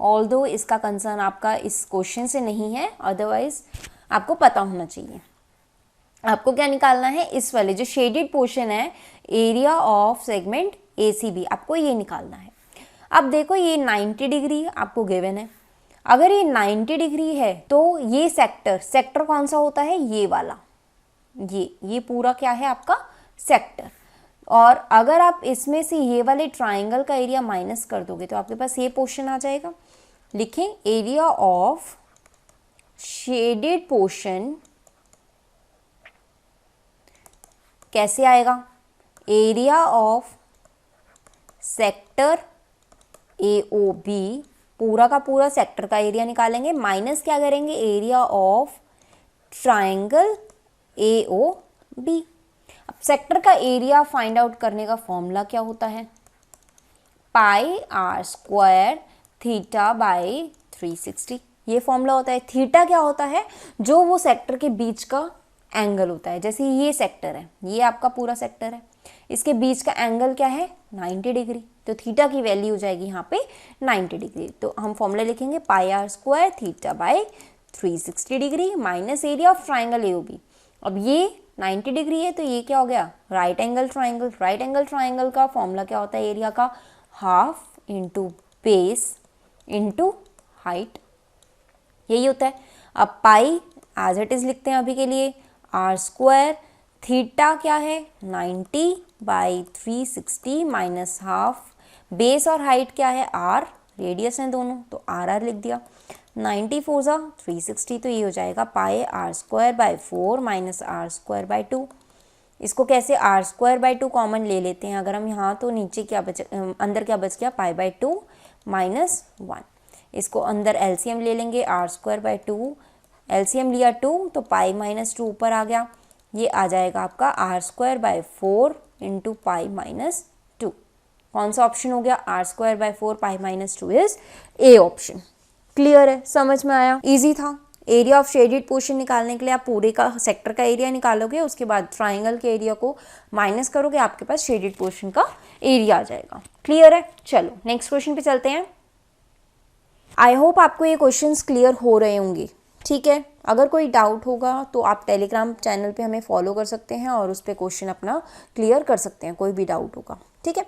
ऑल्दो इसका कंसर्न आपका इस क्वेश्चन से नहीं है, अदरवाइज आपको पता होना चाहिए। आपको क्या निकालना है, इस वाले जो शेडेड पोर्शन है, एरिया ऑफ सेगमेंट ACB, आपको ये निकालना है। अब देखो ये 90 डिग्री आपको गिवन है, अगर ये 90 डिग्री है तो ये सेक्टर कौन सा होता है, ये वाला, ये पूरा क्या है आपका सेक्टर। और अगर आप इसमें से ये वाले ट्राइंगल का एरिया माइनस कर दोगे तो आपके पास ये पोर्शन आ जाएगा। लिखें एरिया ऑफ शेडेड पोर्शन, कैसे आएगा, एरिया ऑफ सेक्टर AOB, पूरा का पूरा सेक्टर का एरिया निकालेंगे, माइनस क्या करेंगे, एरिया ऑफ ट्राइंगल AOB। अब सेक्टर का एरिया फाइंड आउट करने का फॉर्मूला क्या होता है, पाई r स्क्वायर थीटा बाई 360, ये फॉर्मूला होता है। थीटा क्या होता है, जो वो सेक्टर के बीच का एंगल होता है। जैसे ये सेक्टर है, ये आपका पूरा सेक्टर है, इसके बीच का एंगल क्या है 90 डिग्री, तो थीटा की वैल्यू हो जाएगी यहाँ पे 90 डिग्री। तो हम फॉर्मूला लिखेंगे पाई r square theta by 360 degree minus area of triangle AOB। अब ये 90 डिग्री है तो ये क्या हो गया, right angle triangle. Right angle triangle का फॉर्मूला क्या होता है, एरिया का half into base into height, यही होता है। अब पाई एज इट इज लिखते हैं अभी के लिए, r स्क्वायर थीटा क्या है 90 बाई 360 माइनस हाफ, बेस और हाइट क्या है r, रेडियस हैं दोनों, तो r लिख दिया, 90 4 ज़ा 360, तो ये हो जाएगा पाई r square by 4 minus r square by 2। इसको कैसे, r स्क्वायर बाई 2 कॉमन ले लेते हैं अगर हम यहाँ, तो नीचे क्या बच, अंदर क्या बच गया, पाई बाई 2 माइनस 1। इसको अंदर LCM ले लेंगे, r स्क्वायर बाई 2, LCM लिया 2 तो पाई माइनस 2 ऊपर आ गया, ये आ जाएगा आपका r square by 4 into pi minus 2। कौन सा ऑप्शन हो गया, r square by 4 pi minus 2 is A option. Clear है, समझ में आया, इजी था। एरिया ऑफ शेडेड पोर्शन निकालने के लिए आप पूरे का सेक्टर का एरिया निकालोगे, उसके बाद ट्राइंगल के एरिया को माइनस करोगे, आपके पास शेडेड पोर्शन का एरिया आ जाएगा। क्लियर है, चलो नेक्स्ट क्वेश्चन पे चलते हैं। आई होप आपको ये क्वेश्चंस क्लियर हो रहे होंगे, ठीक है। अगर कोई डाउट होगा तो आप टेलीग्राम चैनल पे हमें फॉलो कर सकते हैं और उस पर क्वेश्चन अपना क्लियर कर सकते हैं, कोई भी डाउट होगा, ठीक है।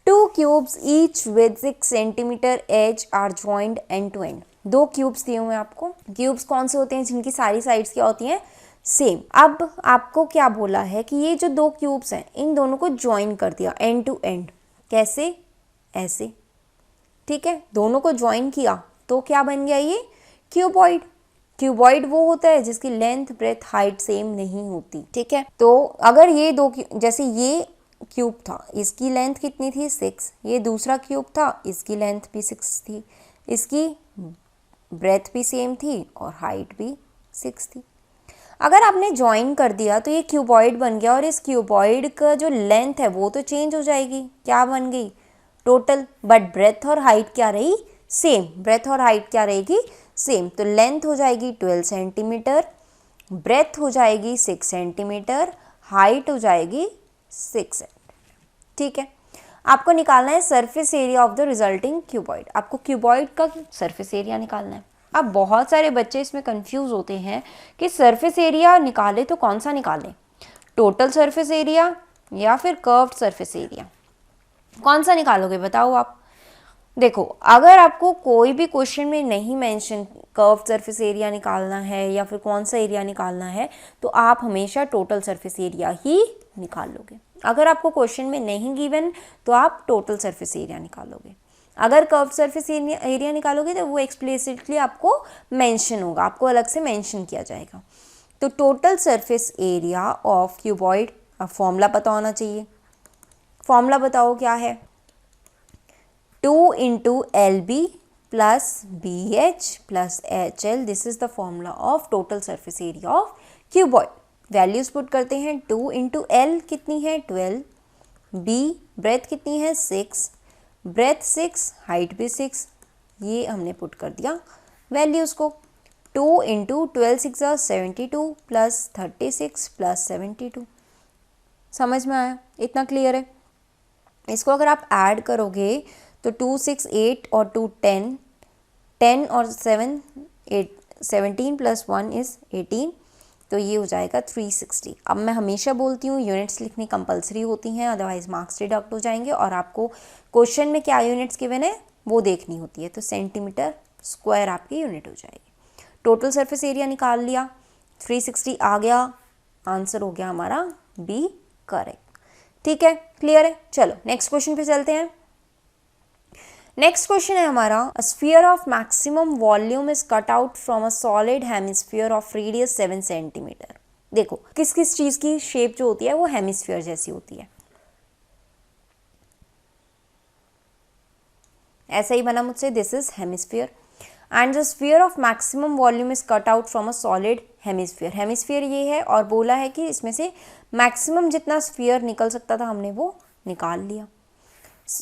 2 cubes each with 6 centimetre edge are joint end to end. 2 cubes दिए हुए हैं आपको। क्यूब्स कौन से होते हैं, जिनकी सारी साइड्स क्या होती हैं, सेम। अब आपको क्या बोला है कि ये जो 2 क्यूब्स हैं इन दोनों को ज्वाइन कर दिया एंड टू एंड, कैसे, ऐसे, ठीक है। दोनों को ज्वाइन किया तो क्या बन गया, ये क्यूबॉइड। क्यूबॉइड वो होता है जिसकी लेंथ ब्रेथ हाइट सेम नहीं होती, ठीक है। तो अगर ये दो, जैसे ये क्यूब था, इसकी लेंथ कितनी थी 6, ये दूसरा क्यूब था, इसकी लेंथ भी 6 थी, इसकी ब्रेथ भी सेम थी और हाइट भी 6 थी। अगर आपने ज्वाइन कर दिया तो ये क्यूबॉइड बन गया, और इस क्यूबॉइड का जो लेंथ है वो तो चेंज हो जाएगी, क्या बन गई टोटल, बट ब्रेथ और हाइट क्या रही सेम, ब्रेथ और हाइट क्या रहेगी सेम। तो लेंथ हो जाएगी 12 सेंटीमीटर, ब्रेथ हो जाएगी 6 सेंटीमीटर, हाइट हो जाएगी 6 ठीक है। आपको निकालना है surface area of the resulting cuboid, आपको क्यूबॉइड का सरफेस एरिया निकालना है। अब बहुत सारे बच्चे इसमें कंफ्यूज होते हैं कि सरफेस एरिया निकाले तो कौन सा निकालें, टोटल सरफेस एरिया या फिर कर्व्ड सरफेस एरिया, कौन सा निकालोगे बताओ आप। देखो, अगर आपको कोई भी क्वेश्चन में नहीं मेंशन कर्व सरफेस एरिया निकालना है या फिर कौन सा एरिया निकालना है, तो आप हमेशा टोटल सरफेस एरिया ही निकाल लोगे। अगर आपको क्वेश्चन में नहीं गिवन तो आप टोटल सरफेस एरिया निकालोगे। अगर कर्व सरफेस एरिया निकालोगे तो वो एक्सप्लिसिटली आपको मेंशन होगा, आपको अलग से मेंशन किया जाएगा। तो total surface area of cuboid, formula पता होना चाहिए। फॉर्मूला बताओ क्या है, 2 into LB plus BH plus HL, this is the formula of total surface area of cuboid. Values put करते हैं, 2 into L कितनी है 12, B ब्रेथ कितनी है 6, ब्रेथ 6, हाइट भी 6, ये हमने पुट कर दिया वैल्यूज को। 2 into 12 6 72 प्लस 36 प्लस 72, समझ में आया, इतना क्लियर है। इसको अगर आप ऐड करोगे तो 2 6 8 और 2 10, 10 और 7 8, 17 प्लस 1 इज़ 18, तो ये हो जाएगा 360। अब मैं हमेशा बोलती हूँ यूनिट्स लिखनी कंपलसरी होती हैं, अदरवाइज मार्क्स डिडक्ट हो जाएंगे, और आपको क्वेश्चन में क्या यूनिट्स गिवन है वो देखनी होती है। तो सेंटीमीटर स्क्वायर आपकी यूनिट हो जाएगी। टोटल सरफेस एरिया निकाल लिया, 360 आ गया, आंसर हो गया हमारा बी करेक्ट। ठीक है, क्लियर है। चलो नेक्स्ट क्वेश्चन पे चलते हैं। नेक्स्ट क्वेश्चन है हमारा, a sphere of maximum volume is cut out from a solid hemisphere of radius 7 centimetre. देखो किस किस चीज की शेप जो होती है वो हेमिस्फीयर जैसी होती है। ऐसा ही बना मुझसे, this is hemisphere and the sphere of maximum volume is cut out from a solid hemisphere. Hemisphere ये है और बोला है कि इसमें से मैक्सिमम जितना स्फीयर निकल सकता था हमने वो निकाल लिया।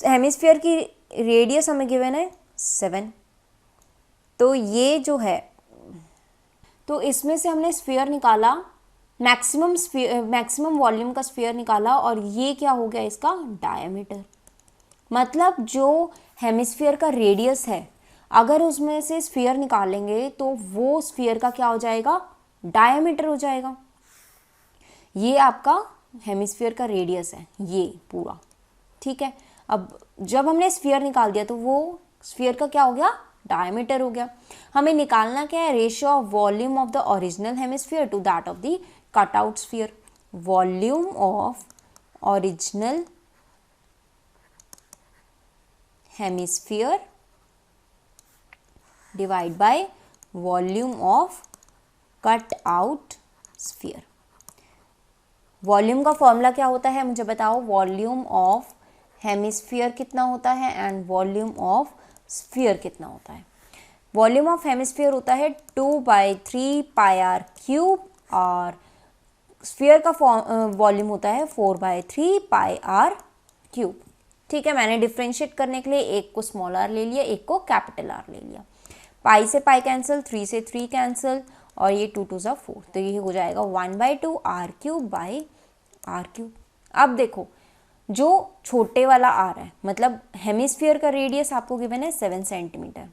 हेमिस्फीयर की रेडियस हमें गिवन है 7, तो ये जो है, तो इसमें से हमने स्फीयर निकाला, मैक्सिमम वॉल्यूम का स्फीयर निकाला, और ये क्या हो गया इसका डायमीटर। मतलब जो हेमिस्फीयर का रेडियस है, अगर उसमें से स्फीयर निकालेंगे तो वो स्फीयर का क्या हो जाएगा डायमीटर हो जाएगा। ये आपका हेमिस्फीयर का रेडियस है ये पूरा, ठीक है। अब जब हमने स्फीयर निकाल दिया तो वो स्फीयर का क्या हो गया डायमीटर हो गया। हमें निकालना क्या है, ratio of volume of the original hemisphere to that of the cut out sphere. Volume of original hemisphere divide by volume of cut out sphere. Volume का फॉर्मूला क्या होता है मुझे बताओ। वॉल्यूम ऑफ हेमिस्फीयर कितना होता है एंड वॉल्यूम ऑफ स्फीयर कितना होता है। वॉल्यूम ऑफ हेमिस्फीयर होता है 2/3 πr क्यूब, और स्फीयर का वॉल्यूम होता है 4/3 πr क्यूब। ठीक है, मैंने डिफ्रेंशिएट करने के लिए एक को स्मॉल आर ले लिया, एक को कैपिटल आर ले लिया। पाई से पाई कैंसिल, 3 से 3 कैंसिल, और ये 2 2 4, तो ये हो जाएगा 1/2 r cube by r cube. अब देखो जो छोटे वाला आर है, मतलब हेमिस्फीयर का रेडियस आपको गिवन है 7 सेंटीमीटर,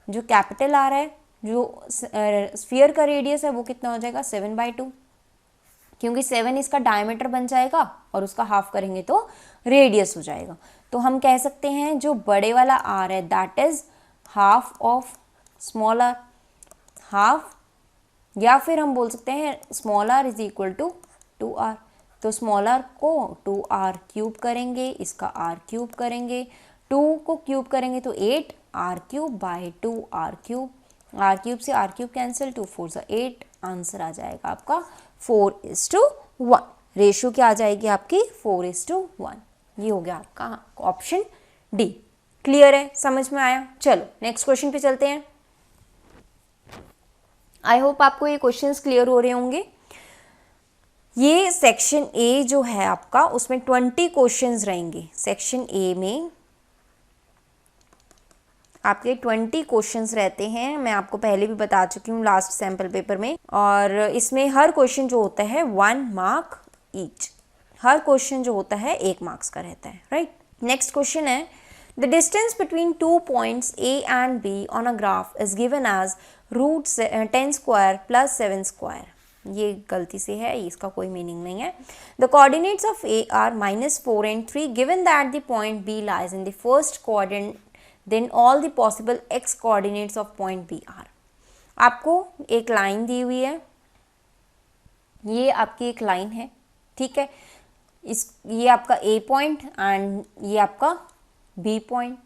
जो कैपिटल आर है, जो स्फीयर का रेडियस है वो कितना हो जाएगा 7/2, क्योंकि 7 इसका डायमीटर बन जाएगा और उसका हाफ करेंगे तो रेडियस हो जाएगा। तो हम कह सकते हैं जो बड़े वाला आर है that is half of small R, half, या फिर हम बोल सकते हैं small R is equal to 2r। तो स्मॉल आर को 2r क्यूब करेंगे, इसका r क्यूब करेंगे, 2 को क्यूब करेंगे तो 8r cube by 2r cube, R cube से आर क्यूब कैंसिल, 2 4 सा 8, आंसर आ जाएगा आपका 4:1। रेशियो क्या आ जाएगी आपकी 4:1। ये हो गया आपका ऑप्शन डी। क्लियर है, समझ में आया? चलो नेक्स्ट क्वेश्चन पे चलते हैं। आई होप आपको ये क्वेश्चंस क्लियर हो रहे होंगे। ये सेक्शन ए जो है आपका, उसमें 20 क्वेश्चंस रहेंगे। सेक्शन ए में आपके 20 क्वेश्चंस रहते हैं, मैं आपको पहले भी बता चुकी हूँ लास्ट सैम्पल पेपर में। और इसमें हर क्वेश्चन जो होता है 1 मार्क ईच, हर क्वेश्चन जो होता है 1 मार्क्स का रहता है, राइट। नेक्स्ट क्वेश्चन है, the distance between 2 points A and B on a graph is given as √10² + 7²। ये गलती से है, इसका कोई मीनिंग नहीं है। The coordinates of A are -4 and 3 given that the point B lies in the first quadrant, then all the possible x coordinates of point B are. आपको एक लाइन दी हुई है, ये आपकी एक लाइन है, ठीक है। ये आपका A पॉइंट एंड ये आपका B पॉइंट।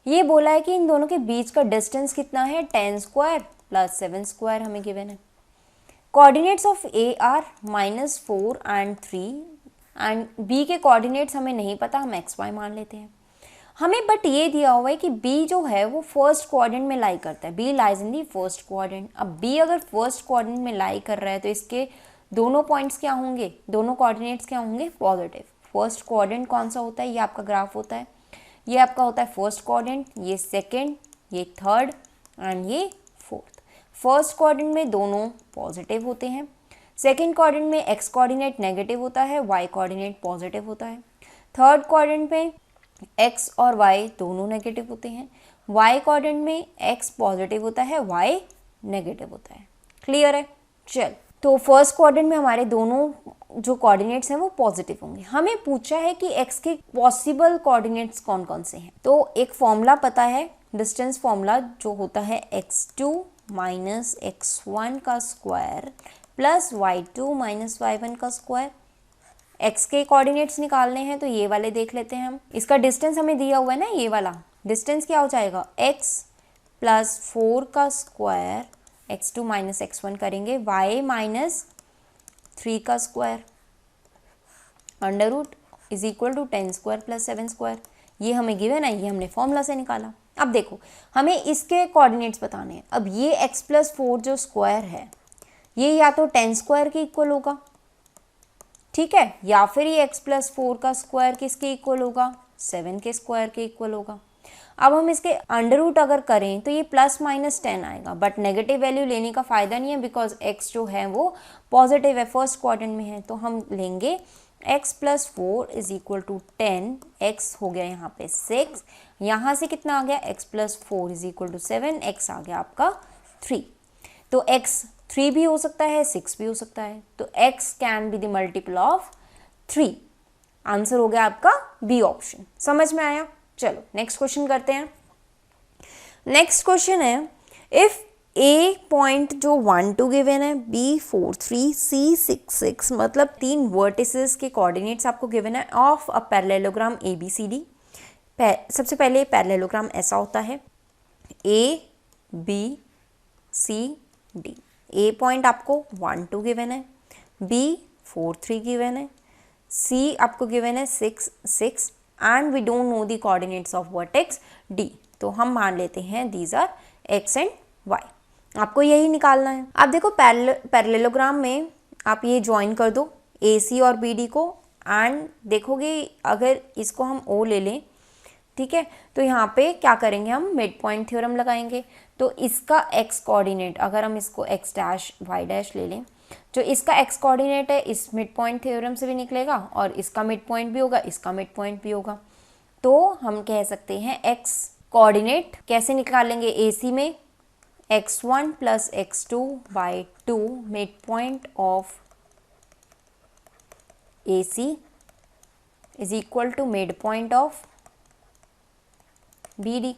ये बोला है कि इन दोनों के बीच का डिस्टेंस कितना है, 10² + 7² हमें गिवन है। Coordinates of A are -4 and 3 and B के कोऑर्डिनेट्स हमें नहीं पता, हम XY मान लेते हैं। हमें बट ये दिया हुआ है कि B जो है वो फर्स्ट क्वाड्रेंट में लाई करता है, B lies in the first quadrant. अब B अगर फर्स्ट क्वाड्रेंट में लाई कर रहा है तो इसके दोनों पॉइंट्स क्या होंगे, दोनों कोऑर्डिनेट्स क्या होंगे, पॉजिटिव। फर्स्ट क्वाड्रेंट कौन सा होता है, ये आपका ग्राफ होता है, ये आपका होता है फर्स्ट क्वाड्रेंट, ये सेकेंड, ये थर्ड एंड ये फोर्थ। फर्स्ट क्वाड्रेंट में दोनों पॉजिटिव होते हैं, सेकेंड क्वाड्रेंट में x कोऑर्डिनेट नेगेटिव होता है, y कोऑर्डिनेट पॉजिटिव होता है, थर्ड क्वाड्रेंट में x और y दोनों नेगेटिव होते हैं, y कोऑर्डिनेट में x पॉजिटिव होता है, y नेगेटिव होता है। क्लियर है? चल, तो फर्स्ट क्वाड्रेंट में हमारे दोनों जो कोऑर्डिनेट्स हैं वो पॉजिटिव होंगे। हमें पूछा है कि x के पॉसिबल कोऑर्डिनेट्स कौन कौन से हैं। तो एक फॉर्मूला पता है, डिस्टेंस फॉर्मूला जो होता है x2 - x1 का स्क्वायर प्लस y2 - y1 का स्क्वायर। x के कोऑर्डिनेट्स निकालने हैं तो ये वाले देख लेते हैं हम। इसका डिस्टेंस हमें दिया हुआ है ना, ये वाला डिस्टेंस क्या हो जाएगा, x + 4 का स्क्वायर, x2 - x1 करेंगे, y - 3 का स्क्वायर √ = 10² + 7²। ये हमें गिवन है, ये हमने फॉर्मूला से निकाला। अब देखो हमें इसके कोऑर्डिनेट्स बताने हैं। अब ये x + 4 जो स्क्वायर है ये या तो 10² के इक्वल होगा, ठीक है, या फिर ये x + 4 का स्क्वायर किसके इक्वल होगा, 7 के स्क्वायर के इक्वल होगा। अब हम इसके √ अगर करें तो ये ±10 आएगा, बट नेगेटिव वैल्यू लेने का फ़ायदा नहीं है बिकॉज x जो है वो पॉजिटिव है, फर्स्ट क्वाड्रेंट में है। तो हम लेंगे x + 4 = 10, x हो गया यहाँ पे 6, यहाँ से कितना आ गया, x + 4 = 7, x आ गया आपका 3। तो x 3 भी हो सकता है, 6 भी हो सकता है, तो x can be the multiple of 3। Answer हो गया आपका बी ऑप्शन। समझ में आया? चलो नेक्स्ट क्वेश्चन करते हैं। नेक्स्ट क्वेश्चन है, इफ A पॉइंट जो 1 2 गिवन है, B 4 3, C 6 6, मतलब 3 वर्टिसेस के कोऑर्डिनेट्स आपको गिवन है ऑफ अ पैरेललोग्राम ABCD। सबसे पहले पैरेललोग्राम ऐसा होता है A B C D। A point आपको 1 2 गिवन है, B 4 3 गिवन है, C आपको गिवन है 6 6 and we don't know the coordinates of vertex D। तो हम मान लेते हैं these are x and y। आपको यही निकालना है। अब देखो पैरेललोग्राम में आप ये ज्वाइन कर दो AC और BD को, एंड देखोगे अगर इसको हम O ले लें, ठीक है, तो यहाँ पे क्या करेंगे, हम मिड पॉइंट थ्योरम लगाएंगे। तो इसका x कोऑर्डिनेट अगर हम इसको x' y' ले लें, जो इसका x कोऑर्डिनेट है इस मिड पॉइंट थ्योरम से भी निकलेगा और इसका मिड पॉइंट भी होगा, इसका मिड पॉइंट भी होगा। तो हम कह सकते हैं x कोऑर्डिनेट कैसे निकालेंगे, AC में x1 + x2/2 mid point of AC = mid point of BD।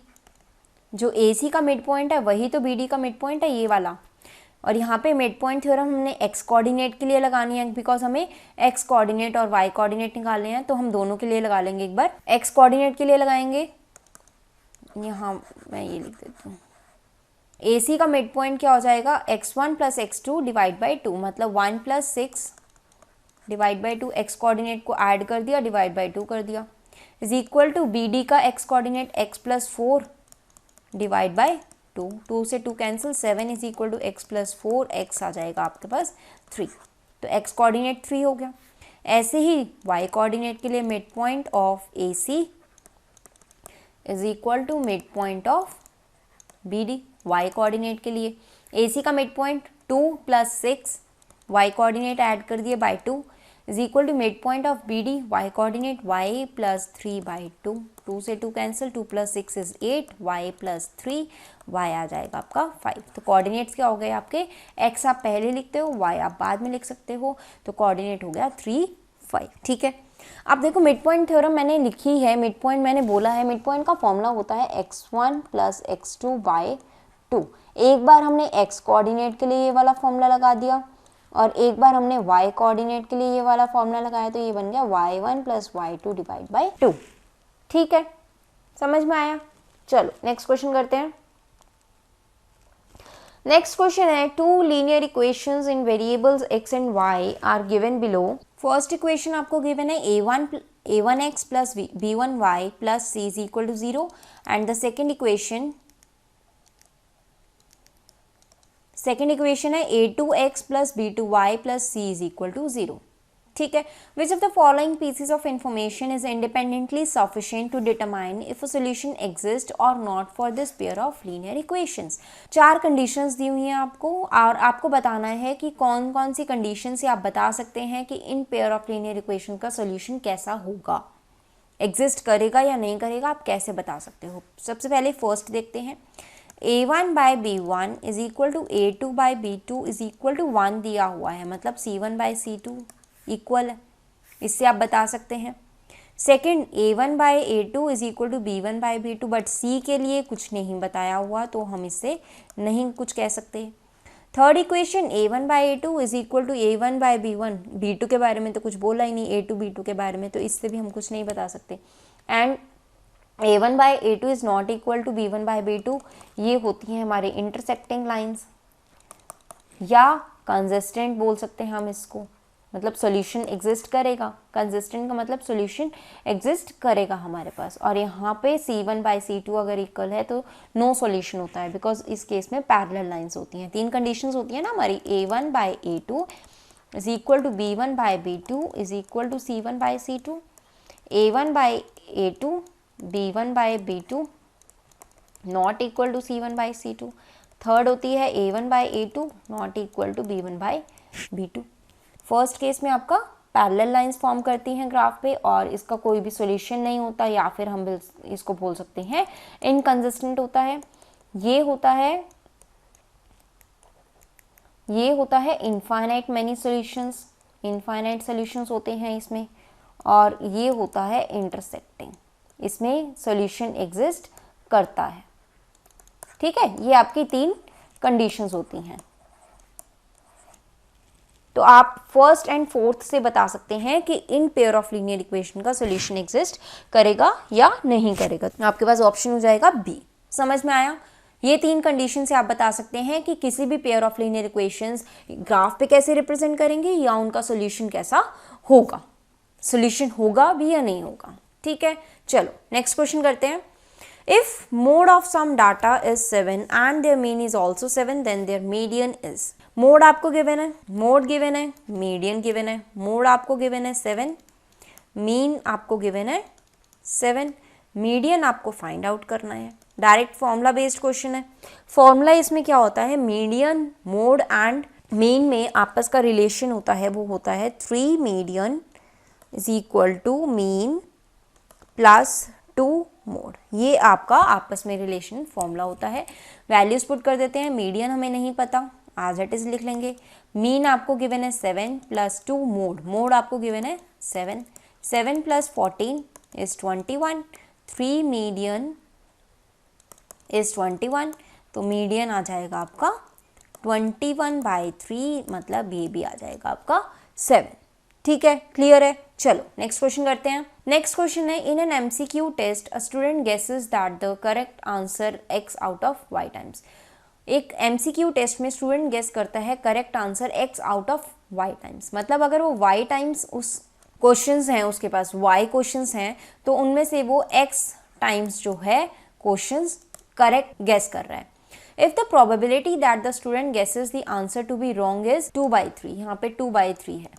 जो AC का मिड पॉइंट है वही तो BD का मिड पॉइंट है, ये वाला। और यहाँ पे मिड पॉइंट थ्योरम हमने x कोऑर्डिनेट के लिए लगानी है बिकॉज हमें x कोऑर्डिनेट और y कोऑर्डिनेट निकालने हैं, तो हम दोनों के लिए लगा लेंगे। एक बार x कोऑर्डिनेट के लिए लगाएंगे, यहाँ मैं ये लिख देती हूँ AC का मिड पॉइंट क्या हो जाएगा, x1 plus x2 divide by 2, मतलब 1 plus 6 divide by 2, x coordinate को ऐड कर दिया, डिवाइड बाई 2 कर दिया, इज इक्वल टू BD का x coordinate x plus 4 divide by 2, 2 से 2 cancel, 7 is equal to x plus 4, x आ जाएगा आपके पास 3, तो x कोऑर्डिनेट 3 हो गया। ऐसे ही y कोऑर्डिनेट के लिए mid point of AC is equal to mid point of BD, y coordinate के लिए AC का mid point 2 plus 6, y coordinate add कर दिए by 2 is equal to mid point of BD, y coordinate y plus 3 by 2, 2 से 2 cancel, 2 plus 6 is 8, y plus 3, y आ जाएगा आपका 5। तो कोऑर्डिनेट्स क्या हो गए आपके, x आप पहले लिखते हो, y आप बाद में लिख सकते हो, तो कोऑर्डिनेट हो गया 3, 5। ठीक है, अब देखो मिड पॉइंट थ्योरम मैंने लिखी है, मिड पॉइंट मैंने बोला है, मिड पॉइंट का फॉर्मूला होता है x1 प्लस x2 बाई 2। एक बार हमने x कोऑर्डिनेट के लिए ये वाला फॉर्मूला लगा दिया और एक बार हमने y कोऑर्डिनेट के लिए ये वाला फॉर्मूला लगाया, तो ये बन गया y1 plus y2 divide by 2। ठीक है, समझ में आया। चलो नेक्स्ट क्वेश्चन करते हैं। नेक्स्ट क्वेश्चन है, two linear equations in variables x and y are given below. First equation आपको गिवन है a1x plus b1y plus c is equal to 0 and the second equation है a2x plus b2y plus c is equal to 0। ठीक है, which of the following pieces of information is independently sufficient to determine if a solution exist or not for this pair of linear equations. 4 conditions दी हुई हैं आपको और आपको बताना है कि कौन कौन सी कंडीशन से आप बता सकते हैं कि in pair of linear equation का सोल्यूशन कैसा होगा, एग्जिस्ट करेगा या नहीं करेगा, आप कैसे बता सकते हो। सबसे पहले फर्स्ट देखते हैं, a1 by b1 is equal to a2 by b2 is equal to 1 दिया हुआ है, मतलब c1 बाई c2 इक्वल है, इससे आप बता सकते हैं। Second, a1 by a2 is equal to b1 by b2, but c के लिए कुछ नहीं बताया हुआ तो हम इससे नहीं कुछ कह सकते। Third equation, a1 by a2 is equal to a1 by b1, b2 के बारे में तो कुछ बोला ही नहीं, a2 b2 के बारे में, तो इससे भी हम कुछ नहीं बता सकते। And a1 by a2 is not equal to b1 by b2, ये होती हैं हमारे इंटरसेक्टिंग लाइंस या कंसिस्टेंट बोल सकते हैं हम इसको, मतलब सॉल्यूशन एग्जिस्ट करेगा। कंसिस्टेंट का मतलब सॉल्यूशन एग्जिस्ट करेगा हमारे पास। और यहाँ पे c1 बाई c2 अगर इक्वल है तो नो सॉल्यूशन होता है, बिकॉज इस केस में पैरेलल लाइंस होती हैं। 3 कंडीशंस होती हैं ना हमारी, a1 by a2 is equal to b1 by b2 is equal to c1 by c2, a1 by a2 b1 by b2 not equal to c1 by c2। Third होती है a1 by a2 not equal to b1 by b2। First case में आपका parallel lines form करती हैं graph पे और इसका कोई भी सॉल्यूशन नहीं होता, या फिर हम इसको बोल सकते हैं इनकंसिस्टेंट होता है। ये होता है infinite many solutions, infinite solutions होते हैं इसमें। और ये होता है इंटरसेक्टिंग, इसमें सॉल्यूशन एग्जिस्ट करता है। ठीक है, ये आपकी 3 कंडीशंस होती हैं। तो आप फर्स्ट एंड फोर्थ से बता सकते हैं कि in pair of linear equation का सॉल्यूशन एग्जिस्ट करेगा या नहीं करेगा। आपके पास ऑप्शन हो जाएगा बी। समझ में आया? ये 3 कंडीशन से आप बता सकते हैं कि किसी भी pair of linear equations graph पे कैसे रिप्रेजेंट करेंगे या उनका सॉल्यूशन कैसा होगा, सॉल्यूशन होगा भी या नहीं होगा। ठीक है, चलो नेक्स्ट क्वेश्चन करते हैं। If mode of some data is 7 and their mean is also 7, then their median is। Mode आपको गिवन है, मोड गिवन है, मीडियन गिवन है। मोड आपको गिवन है 7, मीन आपको गिवन है 7, मीडियन आपको फाइंड आउट करना है। डायरेक्ट फॉर्मूला बेस्ड क्वेश्चन है। फॉर्मूला इसमें क्या होता है, मीडियन, मोड एंड मीन में आपस का रिलेशन होता है, वो होता है 3 median is equal to mean plus 2 mode. ये आपका आपस में रिलेशन फॉर्मूला होता है। वैल्यूज पुट कर देते हैं। मीडियन हमें नहीं पता, एज इट इज लिख लेंगे। मीन आपको गिवन है 7 प्लस 2 मोड, मोड आपको गिवन है 7, 7 प्लस 14 इज 21, 3 मीडियन इज 21, तो मीडियन आ जाएगा आपका 21/3, मतलब ये भी आ जाएगा आपका 7। ठीक है, क्लियर है। चलो नेक्स्ट क्वेश्चन करते हैं। नेक्स्ट क्वेश्चन है, in an MCQ test a student guesses that the correct answer x out of y times. एक MCQ टेस्ट में स्टूडेंट गेस करता है correct answer x out of y times, मतलब अगर वो y टाइम्स उस questions हैं, उसके पास y क्वेश्चंस हैं, तो उनमें से वो x टाइम्स जो है क्वेश्चंस करेक्ट गेस कर रहा है। If the probability that the student guesses the answer to be wrong is 2/3, यहाँ पे 2/3 है,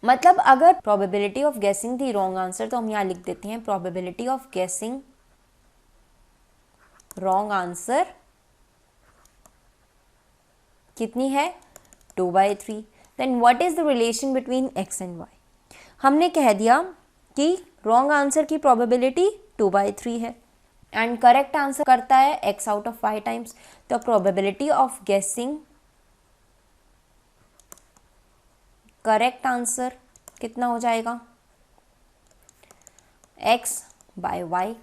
मतलब अगर probability of guessing the wrong answer, तो हम यहाँ लिख देते हैं probability of guessing wrong answer कितनी है, 2/3। Then what is the relation between x and y, हमने कह दिया कि रॉन्ग आंसर की प्रोबेबिलिटी 2/3 है एंड करेक्ट आंसर करता है x out of y times, तो प्रोबेबिलिटी ऑफ गेसिंग करेक्ट आंसर कितना हो जाएगा, x/y।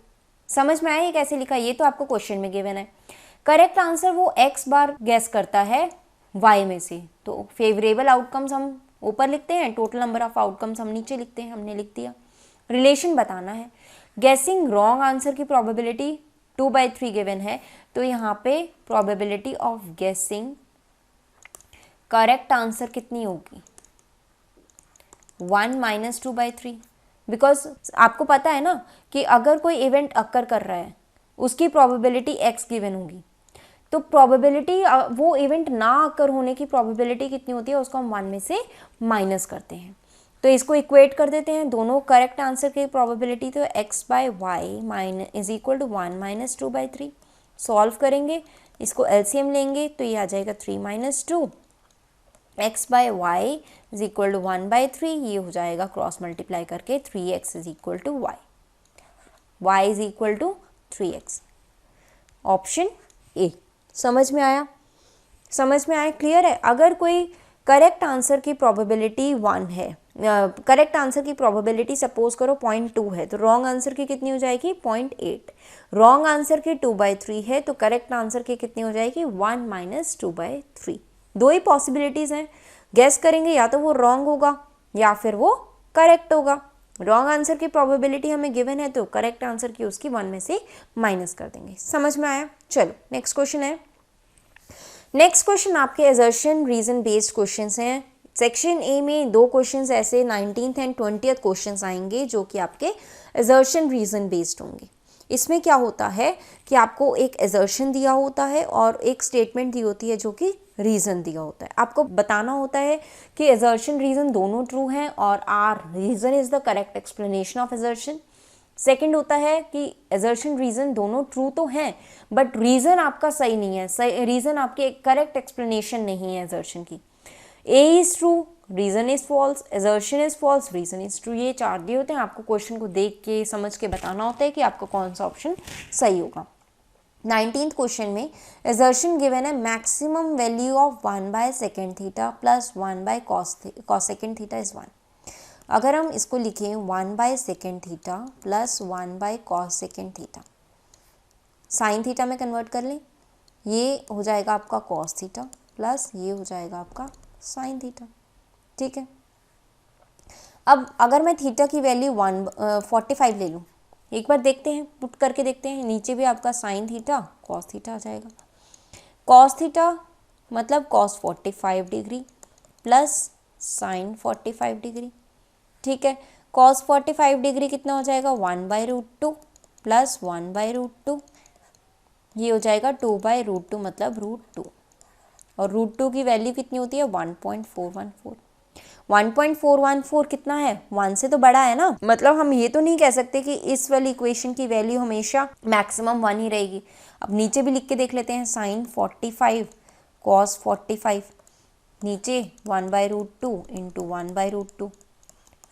समझ में आया ये कैसे लिखा, ये तो आपको क्वेश्चन में गिवन है। करेक्ट आंसर वो x बार गेस करता है y में से, तो फेवरेबल आउटकम्स हम ऊपर लिखते हैं, टोटल नंबर ऑफ आउटकम्स हम नीचे लिखते हैं, हमने लिख दिया। रिलेशन बताना है, गेसिंग रॉन्ग आंसर की प्रोबेबिलिटी 2/3 गिवन है, तो यहाँ पे प्रोबेबिलिटी ऑफ गेसिंग करेक्ट आंसर कितनी होगी, 1 - 2/3, बिकॉज आपको पता है ना कि अगर कोई इवेंट अक्कर कर रहा है उसकी प्रोबेबिलिटी x गिवन होगी, तो प्रोबेबिलिटी वो इवेंट ना अक्कर होने की प्रोबेबिलिटी कितनी होती है, उसको हम 1 में से माइनस करते हैं, तो इसको इक्वेट कर देते हैं दोनों करेक्ट आंसर की प्रोबेबिलिटी, तो x/y is equal to 1 - 2/3। Solve करेंगे, इसको LCM लेंगे, तो ये आ जाएगा 3 - 2, x/y इज इक्वल टू 1/3, ये हो जाएगा क्रॉस मल्टीप्लाई करके 3x is equal to y is equal to 3x, option A. समझ में आया, समझ में आया, क्लियर है। अगर कोई करेक्ट आंसर की प्रोबेबिलिटी 1 है, करेक्ट आंसर की प्रोबेबिलिटी सपोज करो 0.2 है, तो रॉन्ग आंसर की कितनी हो जाएगी, 0.8। रॉन्ग आंसर की 2/3 है, तो करेक्ट आंसर की कितनी हो जाएगी, 1 - 2/3। दो ही पॉसिबिलिटीज़ हैं, गेस करेंगे या तो वो रॉन्ग होगा या फिर वो करेक्ट होगा। रॉन्ग आंसर की प्रोबेबिलिटी हमें गिवन है, तो करेक्ट आंसर की उसकी 1 में से माइनस कर देंगे। समझ में आया, चलो नेक्स्ट क्वेश्चन है। नेक्स्ट क्वेश्चन आपके असर्शन रीजन बेस्ड क्वेश्चंस हैं। सेक्शन ए में 2 क्वेश्चंस ऐसे 19th एंड 20th क्वेश्चंस आएंगे जो कि आपके असर्शन रीजन बेस्ड होंगे। इसमें क्या होता है कि आपको एक असर्शन दिया होता है और एक स्टेटमेंट दी होती है जो कि रीज़न दिया होता है। आपको बताना होता है कि असर्शन रीज़न दोनों ट्रू हैं और R reason is the correct explanation of assertion. Second होता है कि असर्शन रीज़न दोनों ट्रू तो हैं बट रीज़न आपका सही नहीं है, रीज़न आपके करेक्ट एक्सप्लेनेशन नहीं है असर्शन की। A is true, reason is false, assertion is false, reason is true. ये 4 दिए होते हैं, आपको क्वेश्चन को देख के समझ के बताना होता है कि आपका कौन सा ऑप्शन सही होगा। 19th क्वेश्चन में असर्शन गिवन है maximum value of 1/sec theta plus 1/cos sec theta is 1। अगर हम इसको लिखें 1/sec theta plus 1/cos sec theta, sine theta में कन्वर्ट कर लें, ये हो जाएगा आपका cos थीटा प्लस ये हो जाएगा आपका साइन थीटा। ठीक है, अब अगर मैं थीटा की वैल्यू 45 ले लूँ, एक बार देखते हैं, पुट करके देखते हैं, नीचे भी आपका साइन थीटा कॉस थीटा आ जाएगा। कॉस थीटा मतलब cos 45 degree plus sign 45 degree. ठीक है, कॉस 45 डिग्री कितना हो जाएगा, 1/√2 प्लस 1/√2, ये हो जाएगा 2/√2 मतलब √2, और √2 की वैल्यू कितनी होती है, 1.414। 1.414 कितना है, 1 से तो बड़ा है ना, मतलब हम ये तो नहीं कह सकते कि इस वाली इक्वेशन की वैल्यू हमेशा मैक्सिमम 1 ही रहेगी। अब नीचे भी लिख के देख लेते हैं, साइन 45 कॉस 45, नीचे 1/√2 इंटू 1/√2,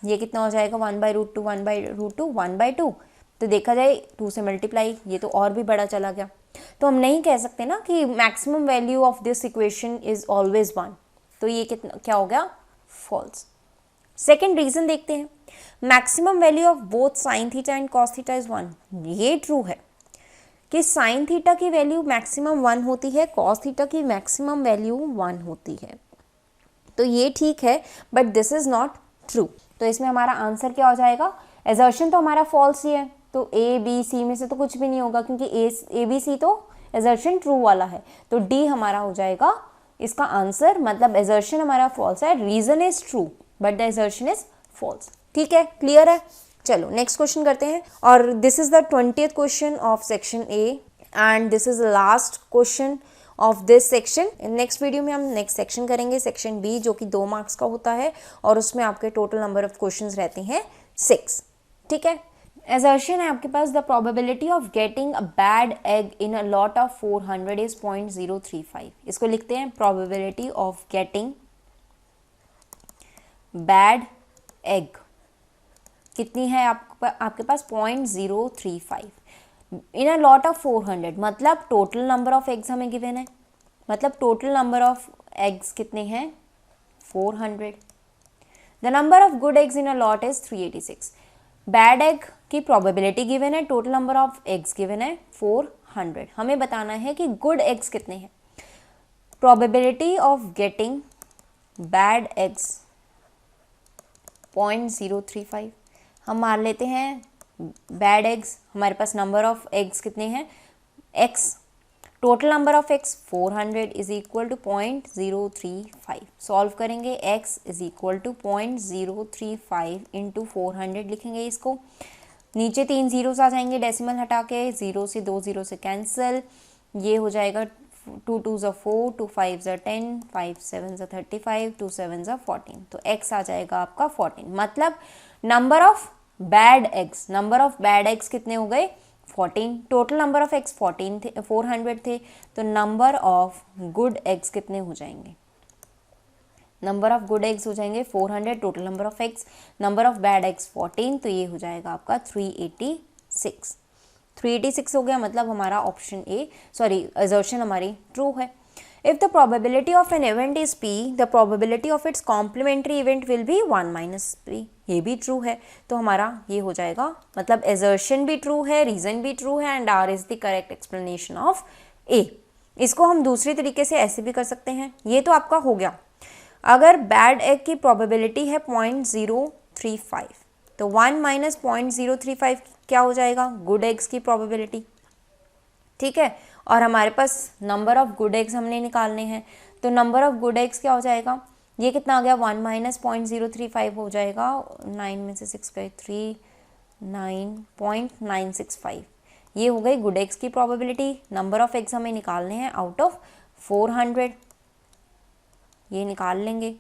ये कितना हो जाएगा, 1/√2 1/√2 1/2, तो देखा जाए 2 से मल्टीप्लाई, ये तो और भी बड़ा चला गया। तो हम नहीं कह सकते ना कि maximum value of this equation is always 1, तो ये कितना क्या हो गया, फॉल्स। सेकेंड रीजन देखते हैं, maximum value of both sine theta and cos theta is 1। ये ट्रू है कि साइन थीटा की वैल्यू मैक्सिमम 1 होती है, कॉस थीटा की मैक्सिमम वैल्यू 1 होती है, तो ये ठीक है, but this is not true. तो इसमें हमारा आंसर क्या हो जाएगा, असर्शन तो हमारा फॉल्स ही है, तो ए बी सी में से तो कुछ भी नहीं होगा, क्योंकि ए बी सी तो एजर्शन ट्रू वाला है, तो डी हमारा हो जाएगा इसका आंसर, मतलब एजर्शन हमारा फॉल्स है, reason is true but the assertion is false. ठीक है, क्लियर है। चलो नेक्स्ट क्वेश्चन करते हैं, और this is the 20th question of section A and this is the last question of this section. Next video में हम नेक्स्ट सेक्शन करेंगे, सेक्शन बी, जो कि 2 मार्क्स का होता है और उसमें आपके टोटल नंबर ऑफ क्वेश्चंस रहते हैं 6। ठीक है, assertion है आपके पास, the probability of getting a bad egg in a lot of 400 is 0.035। इसको लिखते हैं probability of getting bad egg कितनी है आपके पास 0.035 इन अ लॉट ऑफ 400, मतलब टोटल नंबर ऑफ एग्स हमें गिवन है, मतलब टोटल नंबर ऑफ एग्स कितने हैं 400। The number of good eggs in a lot is 386। Bad egg की प्रोबेबिलिटी गिवन है, total number of eggs given है 400। हमें बताना है कि गुड एग्स कितने हैं। Probability of getting bad eggs 0.035। हम मान लेते हैं बैड एग्स, हमारे पास नंबर ऑफ एग्स कितने हैं x, total number of x 400 is equal to 0.035। Solve करेंगे, x is equal to 0.035 into 400 लिखेंगे इसको, नीचे 3 जीरोस आ जाएंगे डेसिमल हटा के, 0 से 2 0 से कैंसिल, ये हो जाएगा 2 2 ज़ा 4, 2 5 ज़ा 10, 5 7 ज़ा 35, 2 7 ज़ा 14, तो x आ जाएगा आपका 14। मतलब number of bad eggs, number of bad eggs कितने हो गए 14, टोटल नंबर ऑफ एग्स 14 थे, 400 थे, तो नंबर ऑफ गुड एग्स कितने हो जाएंगे, नंबर ऑफ गुड एग्स हो जाएंगे 400, total number of eggs, number of bad eggs 14, तो ये हो जाएगा आपका 386। 386 हो गया, मतलब हमारा ऑप्शन ए, सॉरी असर्शन हमारी ट्रू है। If the probability of an event is p, the probability of its complementary event will be 1 minus p। ये भी ट्रू है, तो हमारा ये हो जाएगा, मतलब assertion भी ट्रू है, रीजन भी ट्रू है, and R is the correct explanation of A। इसको हम दूसरी तरीके से ऐसे भी कर सकते हैं, ये तो आपका हो गया। अगर बैड एग की प्रोबेबिलिटी है 0.035, तो 1 माइनस 0.035 क्या हो जाएगा, गुड एग्स की प्रोबेबिलिटी। ठीक है, और हमारे पास नंबर ऑफ गुड एग्स हमने निकालने हैं, तो नंबर ऑफ गुड एग्स क्या हो जाएगा, ये कितना आ गया 1 माइनस 0.035 हो जाएगा, 9 में से 6 गए 3, 9.965। ये हो गई गुड एग्स की प्रोबेबिलिटी। नंबर ऑफ एग्स हमें निकालने हैं आउट ऑफ 400, ये निकाल लेंगे,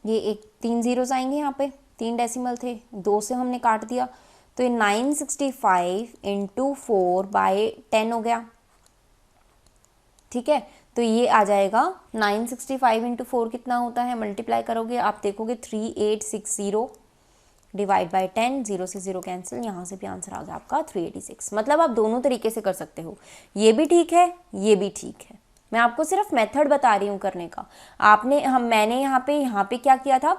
ये 3 जीरोस आएंगे यहाँ पे, 3 डेसिमल थे, 2 से हमने काट दिया, तो ये 965 इंटू 4 बाई 10 हो गया। ठीक है, तो ये आ जाएगा 965 इंटू 4 कितना होता है, मल्टीप्लाई करोगे आप देखोगे 3860 डिवाइड बाई 10, 0 से 0 कैंसिल, यहाँ से भी आंसर आ गया आपका 386। मतलब आप दोनों तरीके से कर सकते हो, ये भी ठीक है, ये भी ठीक है। मैं आपको सिर्फ मेथड बता रही हूँ करने का। मैंने यहाँ पे क्या किया था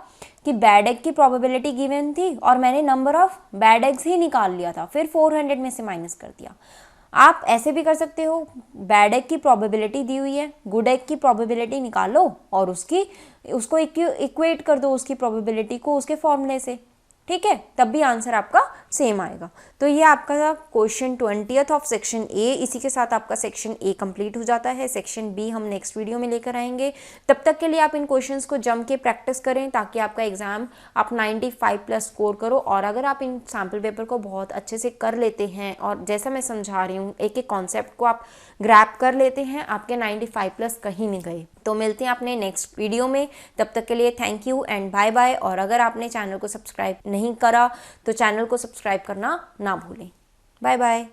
कि बैड एग की प्रोबेबिलिटी गिवन थी और मैंने नंबर ऑफ बैड एग्स ही निकाल लिया था, फिर 400 में से माइनस कर दिया। आप ऐसे भी कर सकते हो, बैड एग की प्रोबेबिलिटी दी हुई है, गुड एग की प्रोबेबिलिटी निकालो और उसको इक्वेट कर दो, उसकी प्रोबेबिलिटी को उसके फॉर्मूले से। ठीक है, तब भी आंसर आपका सेम आएगा। तो ये आपका क्वेश्चन 20th ऑफ सेक्शन ए, इसी के साथ आपका सेक्शन ए कंप्लीट हो जाता है। सेक्शन बी हम नेक्स्ट वीडियो में लेकर आएंगे। तब तक के लिए आप इन क्वेश्चंस को जम के प्रैक्टिस करें ताकि आपका एग्जाम आप 95+ स्कोर करो। और अगर आप इन सैम्पल पेपर को बहुत अच्छे से कर लेते हैं और जैसा मैं समझा रही हूँ एक एक कॉन्सेप्ट को आप ग्रैप कर लेते हैं, आपके 95+ कहीं नहीं गए। तो मिलते हैं अपने नेक्स्ट वीडियो में, तब तक के लिए thank you and bye bye. और अगर आपने चैनल को सब्सक्राइब नहीं करा तो चैनल को सब्सक्राइब करना ना भूलें। Bye bye.